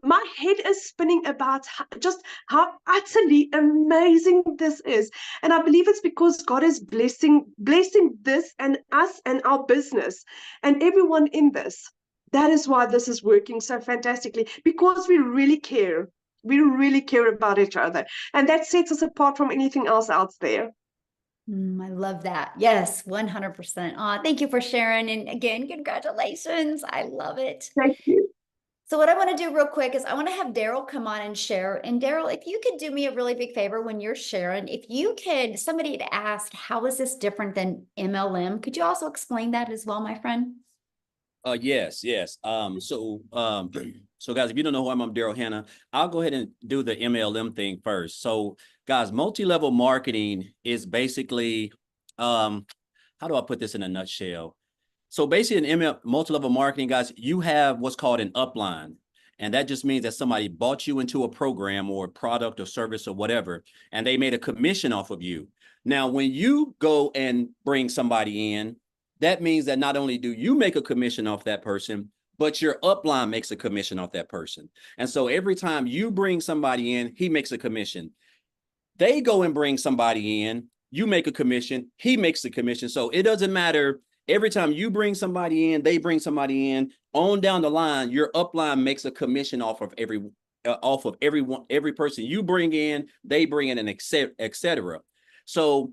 My head is spinning about just how utterly amazing this is. And I believe it's because God is blessing this and us and our business and everyone in this. That is why this is working so fantastically, because we really care. We really care about each other. And that sets us apart from anything else out there. I love that. Yes, 100%. Thank you for sharing. And again, congratulations. I love it. Thank you. So what I want to do real quick is I want to have Daryl come on and share. And Daryl, if you could do me a really big favor when you're sharing, somebody had asked, how is this different than MLM? Could you also explain that as well, my friend? Yes. So guys, if you don't know who I'm Daryl Hanna. I'll go ahead and do the MLM thing first. So guys, multi-level marketing is basically, how do I put this in a nutshell? So basically in multi-level marketing, guys, you have what's called an upline. And that just means that somebody bought you into a program or a product or service or whatever, and they made a commission off of you. Now, when you go and bring somebody in, that means that not only do you make a commission off that person, but your upline makes a commission off that person. And so every time you bring somebody in, he makes a commission. They go and bring somebody in, you make a commission, he makes the commission. So it doesn't matter. Every time you bring somebody in, they bring somebody in, on down the line, your upline makes a commission off of every person you bring in, they bring in, and et cetera. So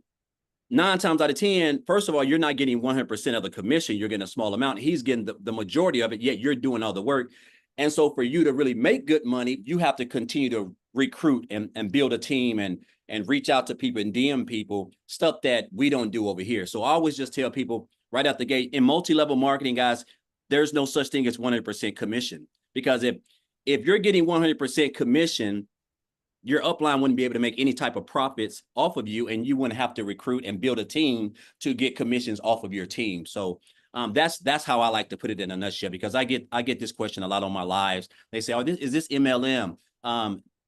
9 times out of 10, first of all, you're not getting 100% of the commission. You're getting a small amount. He's getting the majority of it, yet you're doing all the work. And so for you to really make good money, you have to continue to recruit and build a team and reach out to people and DM people, stuff that we don't do over here. So I always just tell people right out the gate, in multi-level marketing, guys, there's no such thing as 100% commission. Because if you're getting 100% commission, your upline wouldn't be able to make any type of profits off of you, and you wouldn't have to recruit and build a team to get commissions off of your team. So that's how I like to put it in a nutshell, because I get this question a lot on my lives. They say, "Oh, is this MLM?"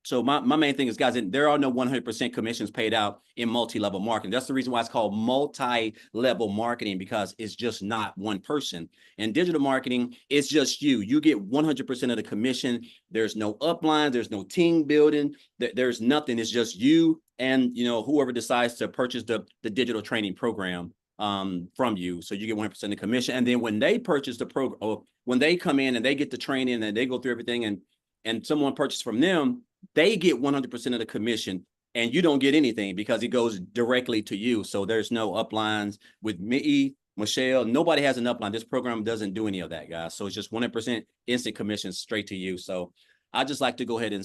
So my main thing is, guys, there are no 100% commissions paid out in multi-level marketing. That's the reason why it's called multi-level marketing, because it's just not one person. In digital marketing, it's just you. You get 100% of the commission. There's no upline. There's no team building. There's nothing. It's just you and whoever decides to purchase the digital training program from you. So you get 100% of commission. And then when they purchase the program, or when they come in and they get the training and they go through everything, and someone purchases from them, they get 100% of the commission, and you don't get anything because it goes directly to you. So there's no uplines with me, Michelle. Nobody has an upline. This program doesn't do any of that, guys. So it's just 100% instant commission straight to you. So I just like to go ahead and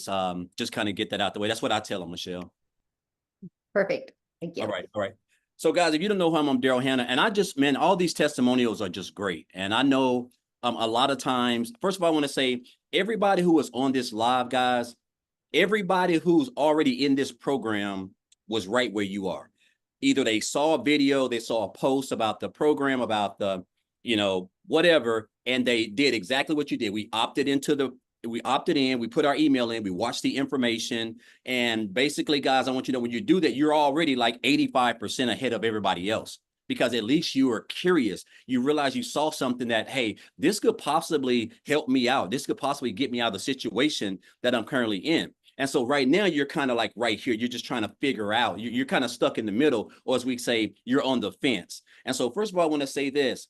just kind of get that out the way. That's what I tell them, Michelle. Perfect. Thank you. All right. So guys, if you don't know who I'm Daryl Hannah, and man, all these testimonials are just great. And I know a lot of times, first of all, I want to say everybody who was on this live, guys, everybody who's already in this program was right where you are. Either they saw a video, they saw a post about the program, about the, whatever, and they did exactly what you did. We opted in, we put our email in, we watched the information. And basically, guys, I want you to know, when you do that, you're already like 85% ahead of everybody else, because at least you are curious. You realize you saw something that, hey, this could possibly help me out. This could possibly get me out of the situation that I'm currently in. And so right now, you're kind of like right here. You're just trying to figure out. You're kind of stuck in the middle, or as we say, you're on the fence. And so first of all, I want to say this.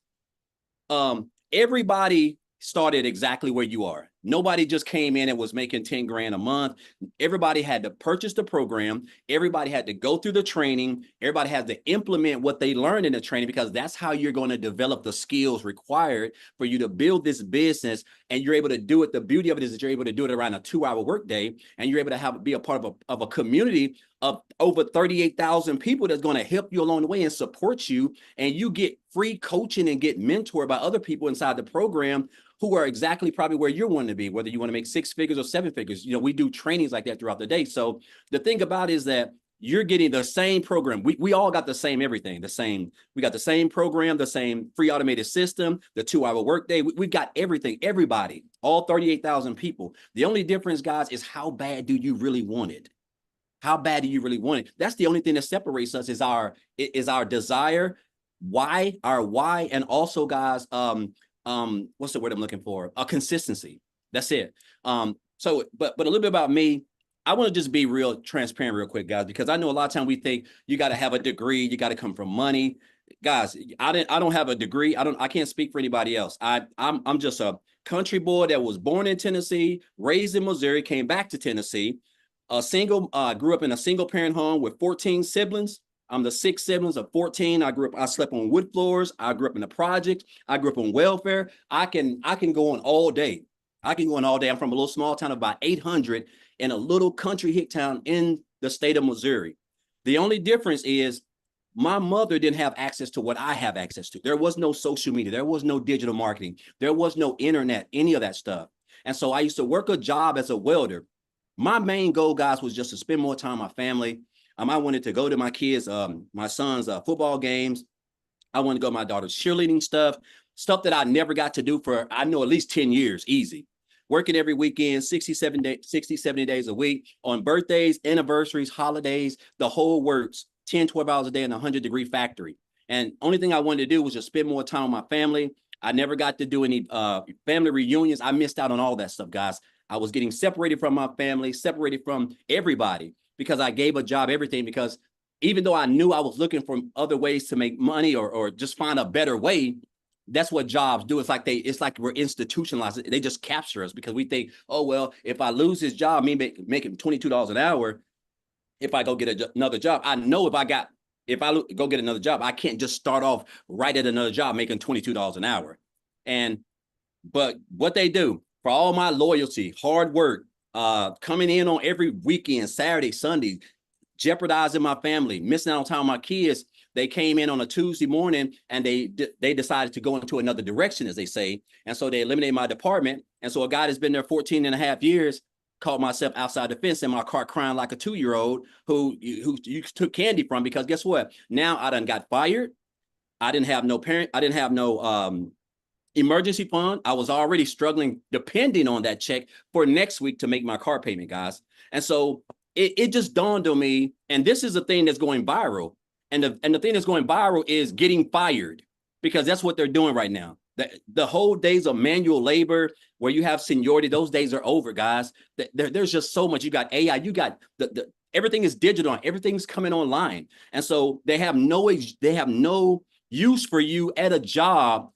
Everybody started exactly where you are. Nobody just came in and was making 10 grand a month. Everybody had to purchase the program. Everybody had to go through the training. Everybody had to implement what they learned in the training, because that's how you're going to develop the skills required for you to build this business. And you're able to do it. The beauty of it is that you're able to do it around a 2-hour workday, and you're able to be a part of a community of over 38,000 people that's going to help you along the way and support you. And you get free coaching and get mentored by other people inside the program who are exactly probably where you're wanting to be, whether you want to make 6 figures or 7 figures. We do trainings like that throughout the day. So the thing about it is that you're getting the same program. We all got the same everything, we got the same program, the same free automated system, the 2-hour workday. We've got everything, everybody, all 38,000 people. The only difference, guys, is how bad do you really want it? How bad do you really want it? That's the only thing that separates us, is our desire, our why, and also, guys, what's the word I'm looking for? A consistency. That's it. So, but a little bit about me. I want to just be real transparent real quick, guys, because I know a lot of time we think you got to have a degree, you got to come from money. Guys, I don't have a degree. I can't speak for anybody else. I'm just a country boy that was born in Tennessee, raised in Missouri, came back to Tennessee, grew up in a single parent home with 14 siblings. I'm the 6th siblings of 14. I slept on wood floors. I grew up in the project. I grew up on welfare. I can go on all day. I'm from a little small town of about 800 in a little country hick town in the state of Missouri. The only difference is my mother didn't have access to what I have access to. There was no social media. There was no digital marketing. There was no internet, any of that stuff. And so I used to work a job as a welder. My main goal, guys, was just to spend more time with my family. I wanted to go to my kids, my son's football games. I wanted to go to my daughter's cheerleading stuff that I never got to do for, I know, at least 10 years, easy. Working every weekend, 60, 70 days a week, on birthdays, anniversaries, holidays, the whole works, 10, 12 hours a day in a 100-degree factory. And only thing I wanted to do was just spend more time with my family. I never got to do any family reunions. I missed out on all that stuff, guys. I was getting separated from my family, separated from everybody, because I gave a job everything, because even though I knew I was looking for other ways to make money or just find a better way, that's what jobs do. It's like we're institutionalized. They just capture us because we think, oh, well, if I lose this job, me making $22 an hour, if I go get another job, I know if I go get another job, I can't just start off right at another job making $22 an hour. But what they do for all my loyalty, hard work, coming in on every weekend, Saturday, Sunday, jeopardizing my family, missing out on time with my kids, they came in on a Tuesday morning and they decided to go into another direction, as they say. And so they eliminated my department. And so a guy that's been there 14 and a half years caught myself outside the fence in my car crying like a 2-year-old who you took candy from, because guess what? Now I done got fired. I didn't have no parent. I didn't have no emergency fund. I was already struggling, depending on that check for next week to make my car payment, guys. And so it just dawned on me, and this is a thing that's going viral. And the thing that's going viral is getting fired, because that's what they're doing right now. The whole days of manual labor where you have seniority, those days are over, guys. There's just so much. You got AI, you got everything is digital, everything's coming online. And so they have no use for you at a job,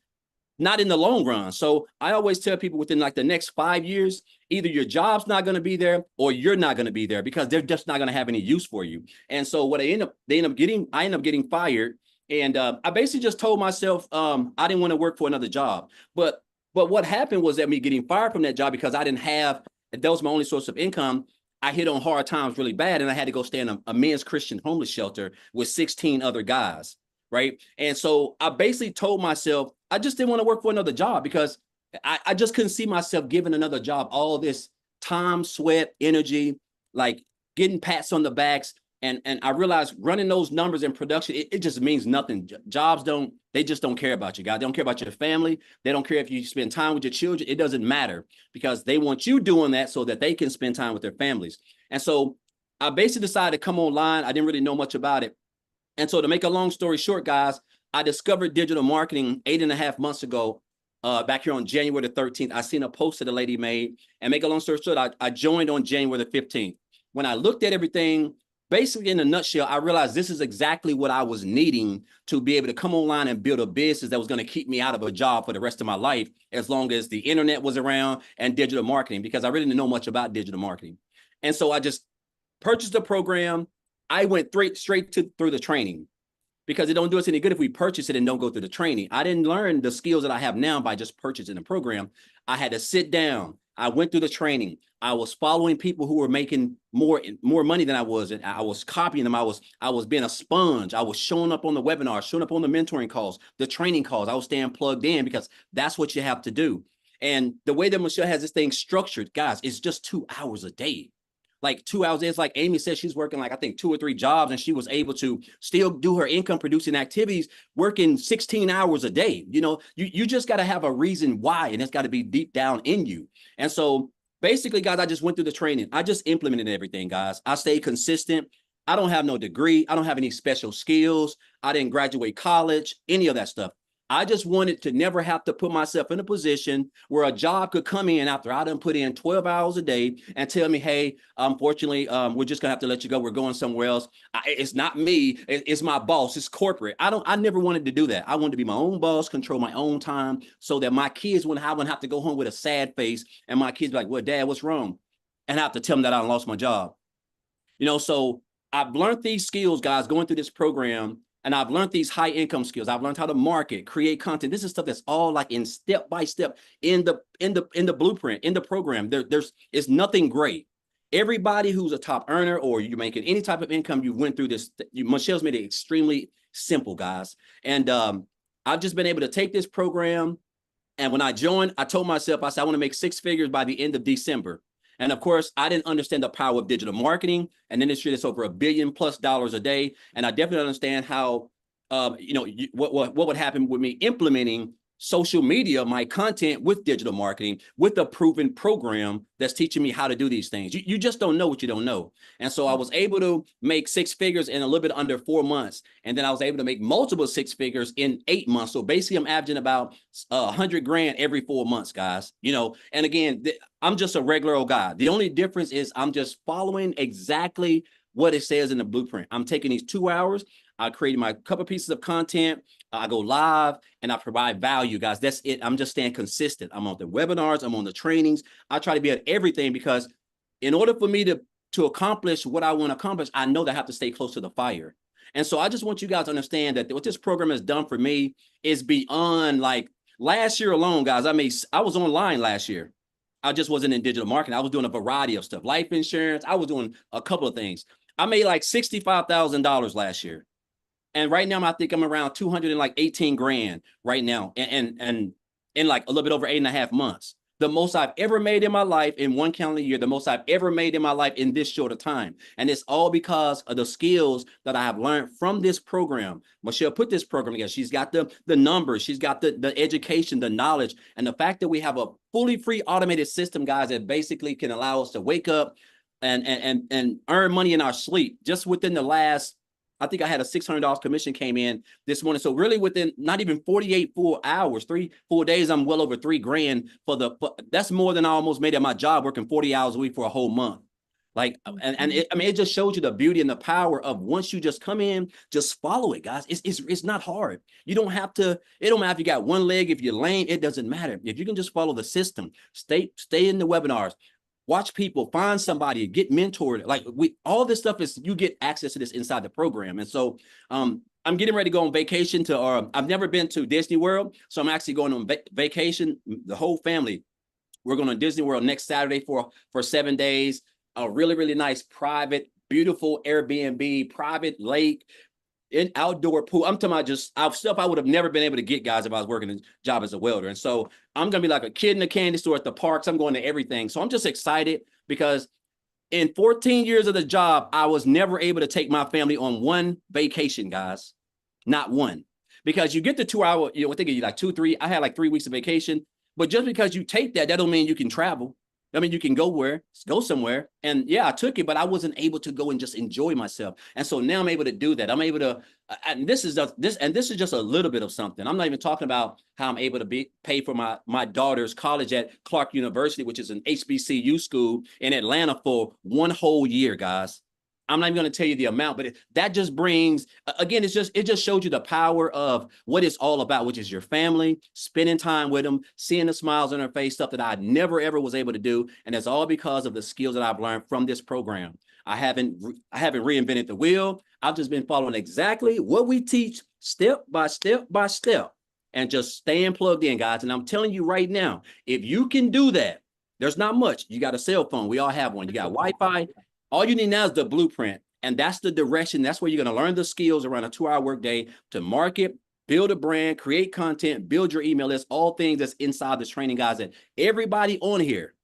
not in the long run. So I always tell people within like the next 5 years, either your job's not going to be there or you're not going to be there, because they're just not going to have any use for you. And so what I end up getting fired. And I basically just told myself I didn't want to work for another job. But what happened was that me getting fired from that job, because I didn't have, that was my only source of income, I hit on hard times really bad, and I had to go stay in a men's Christian homeless shelter with 16 other guys. Right. And so I basically told myself I just didn't want to work for another job, because I just couldn't see myself giving another job all this time, sweat, energy, like getting pats on the backs. And I realized running those numbers in production, it just means nothing. Jobs they just don't care about you, guys. They don't care about your family. They don't care if you spend time with your children. It doesn't matter, because they want you doing that so that they can spend time with their families. And so I basically decided to come online. I didn't really know much about it. And so to make a long story short, guys, I discovered digital marketing 8.5 months ago, back here on January the 13th. I seen a post that a lady made, and make a long story short, I joined on January the 15th. When I looked at everything, basically in a nutshell, I realized this is exactly what I was needing to be able to come online and build a business that was going to keep me out of a job for the rest of my life, as long as the internet was around and digital marketing, because I really didn't know much about digital marketing. And so I just purchased the program. I went straight through the training, because it don't do us any good if we purchase it and don't go through the training. I didn't learn the skills that I have now by just purchasing the program. I had to sit down. I went through the training. I was following people who were making more money than I was, and I was copying them. I was being a sponge. I was showing up on the webinars, showing up on the mentoring calls, the training calls. I was staying plugged in, because that's what you have to do. And the way that Michelle has this thing structured, guys, is just 2 hours a day. Like 2 hours. It's like Amy said, she's working like, I think 2 or 3 jobs, and she was able to still do her income producing activities, working 16 hours a day. You know, you just got to have a reason why, and it's got to be deep down in you. And so basically, guys, I just went through the training. I just implemented everything, guys. I stayed consistent. I don't have no degree. I don't have any special skills. I didn't graduate college, any of that stuff. I just wanted to never have to put myself in a position where a job could come in after I done put in 12 hours a day and tell me, hey, unfortunately, we're just gonna have to let you go. We're going somewhere else. It's not me. It's my boss. It's corporate. I never wanted to do that. I wanted to be my own boss, control my own time, so that my kids wouldn't have to go home with a sad face, and my kids be like, well, Dad, what's wrong? And I have to tell them that I lost my job. You know, so I've learned these skills, guys, going through this program. And I've learned these high income skills. I've learned how to market, create content. This is stuff that's all like in step by step in the blueprint, in the program. It's nothing great. Everybody who's a top earner, or you're making any type of income, you went through this. Michelle's made it extremely simple, guys. And I've just been able to take this program. And when I joined, I told myself, I said, I want to make 6 figures by the end of December. And of course, I didn't understand the power of digital marketing, an industry that's over $1 billion+ a day. And I definitely understand how, what would happen with me implementing social media, my content with digital marketing, with a proven program that's teaching me how to do these things. You just don't know what you don't know. And so I was able to make 6 figures in a little bit under 4 months. And then I was able to make multiple 6 figures in 8 months. So basically I'm averaging about 100 grand every 4 months, guys. You know, and again, I'm just a regular old guy. The only difference is I'm just following exactly what it says in the blueprint. I'm taking these 2 hours, I created my couple pieces of content, I go live, and I provide value, guys. That's it. I'm just staying consistent. I'm on the webinars, I'm on the trainings. I try to be at everything, because in order for me to accomplish what I want to accomplish, I know that I have to stay close to the fire. And so I just want you guys to understand that what this program has done for me is beyond, like, last year alone, guys. I was online last year. I just wasn't in digital marketing. I was doing a variety of stuff, life insurance. I was doing a couple of things. I made like $65,000 last year. And right now, I think I'm around 218 grand right now. And in like a little bit over 8.5 months. The most I've ever made in my life in one calendar year, the most I've ever made in my life in this short of time. And it's all because of the skills that I have learned from this program. Michelle put this program together. She's got the numbers, she's got the education, the knowledge, and the fact that we have a fully free automated system, guys, that basically can allow us to wake up and earn money in our sleep. Just within the last, I think I had a $600 commission came in this morning. So really within not even 48 full hours, 3 full days, I'm well over 3 grand that's more than I almost made at my job working 40 hours a week for a whole month. Like, it just shows you the beauty and the power of once you just come in, just follow it, guys. It's not hard. You don't have to, it don't matter if you got one leg, if you're lame, it doesn't matter. If you can just follow the system, stay in the webinars, watch people, find somebody, get mentored. Like all this stuff is, you get access to this inside the program. And so I'm getting ready to go on vacation I've never been to Disney World. So I'm actually going on vacation, the whole family. We're going to Disney World next Saturday for 7 days, a really, really nice, private, beautiful Airbnb, private lake, in outdoor pool. I'm talking about just stuff I would have never been able to get, guys, if I was working a job as a welder. And so I'm going to be like a kid in a candy store at the parks. I'm going to everything. So I'm just excited because in 14 years of the job, I was never able to take my family on one vacation, guys. Not one. Because you get the 2 hour, I think you like 2, 3. I had like 3 weeks of vacation. But just because you take that don't mean you can travel. I mean, you can go somewhere. And yeah, I took it, but I wasn't able to go and just enjoy myself. And so now I'm able to do that. I'm able to, and this is just a little bit of something. I'm not even talking about how I'm able to pay for my daughter's college at Clark University, which is an HBCU school in Atlanta for 1 whole year, guys. I'm not even going to tell you the amount, but that just brings, again, it just shows you the power of what it's all about, which is your family, spending time with them, seeing the smiles on their face, stuff that I never, ever was able to do. And it's all because of the skills that I've learned from this program. I haven't reinvented the wheel. I've just been following exactly what we teach step by step by step and just staying plugged in, guys. And I'm telling you right now, if you can do that, there's not much. You got a cell phone. We all have one. You got Wi-Fi. All you need now is the blueprint, and that's the direction. That's where you're going to learn the skills around a 2-hour workday to market, build a brand, create content, build your email list, all things that's inside this training, guys, that everybody on here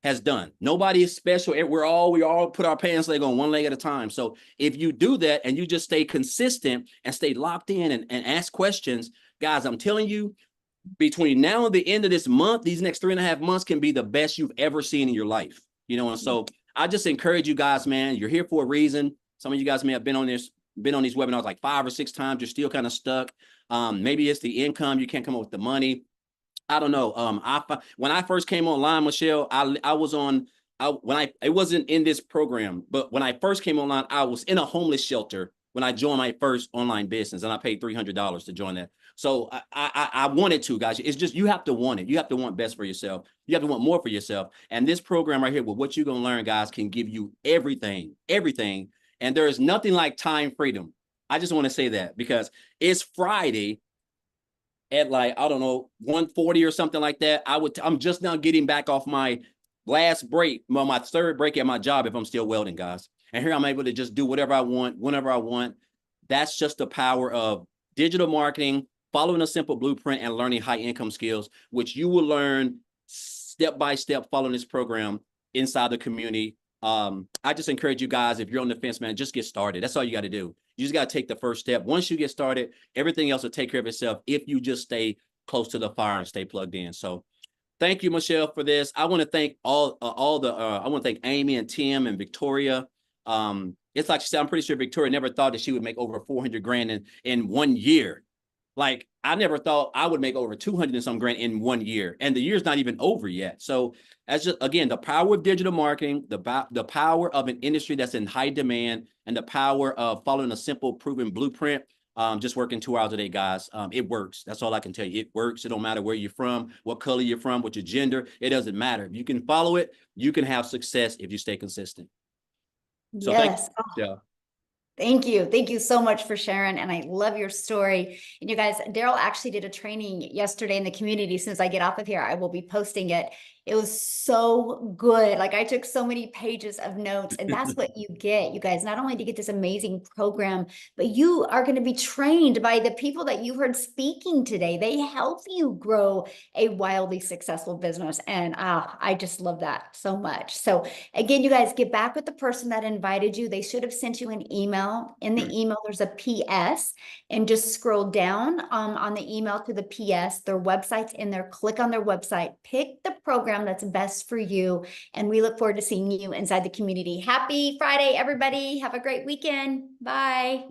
has done. Nobody is special. We all put our pants leg on one leg at a time. So if you do that and you just stay consistent and stay locked in and ask questions, guys, I'm telling you, between now and the end of this month, these next 3.5 months can be the best you've ever seen in your life. And so I just encourage you guys, man, you're here for a reason. Some of you guys may have been on these webinars like 5 or 6 times. You're still kind of stuck. Maybe it's the income. You can't come up with the money. I don't know. When I first came online, Michelle, it wasn't in this program, but when I first came online, I was in a homeless shelter when I joined my first online business, and I paid $300 to join that. So I wanted to, guys. It's just, you have to want it. You have to want best for yourself. You have to want more for yourself. And this program right here, with what you're going to learn, guys, can give you everything. And there is nothing like time freedom. I just want to say that because it's Friday at like, I don't know, 1:40 or something like that. I'm just now getting back off my last break, my 3rd break at my job if I'm still welding, guys. And here I'm able to just do whatever I want, whenever I want. That's just the power of digital marketing, following a simple blueprint, and learning high income skills, which you will learn step by step following this program inside the community. I just encourage you guys, if you're on the fence, man, just get started. That's all you got to do. You just got to take the first step. Once you get started, everything else will take care of itself if you just stay close to the fire and stay plugged in. So thank you, Michelle, for this. I want to thank I want to thank Amy and Tim and Victoria. It's like she said, I'm pretty sure Victoria never thought that she would make over 400 grand in 1 year. Like, I never thought I would make over 200 and some grand in 1 year, and the year's not even over yet. So that's just, again, the power of digital marketing, the power of an industry that's in high demand, and the power of following a simple, proven blueprint. Just working 2 hours a day, guys. It works. That's all I can tell you. It works. It don't matter where you're from, what color you're from, what your gender. It doesn't matter. If you can follow it, you can have success if you stay consistent. So Yes. thank you. Yeah. Thank you. Thank you so much for sharing. And I love your story. And you guys, Daryl actually did a training yesterday in the community. As soon as I get off of here, I will be posting it. It was so good. Like, I took so many pages of notes, and that's what you get, you guys. Not only do you get this amazing program, but you are going to be trained by the people that you heard speaking today. They help you grow a wildly successful business. And I just love that so much. So again, you guys, get back with the person that invited you. They should have sent you an email. In the email, there's a PS, and just scroll down on the email to the PS. Their website's in there. Click on their website, pick the program that's best for you. And we look forward to seeing you inside the community. Happy Friday, everybody. Have a great weekend. Bye.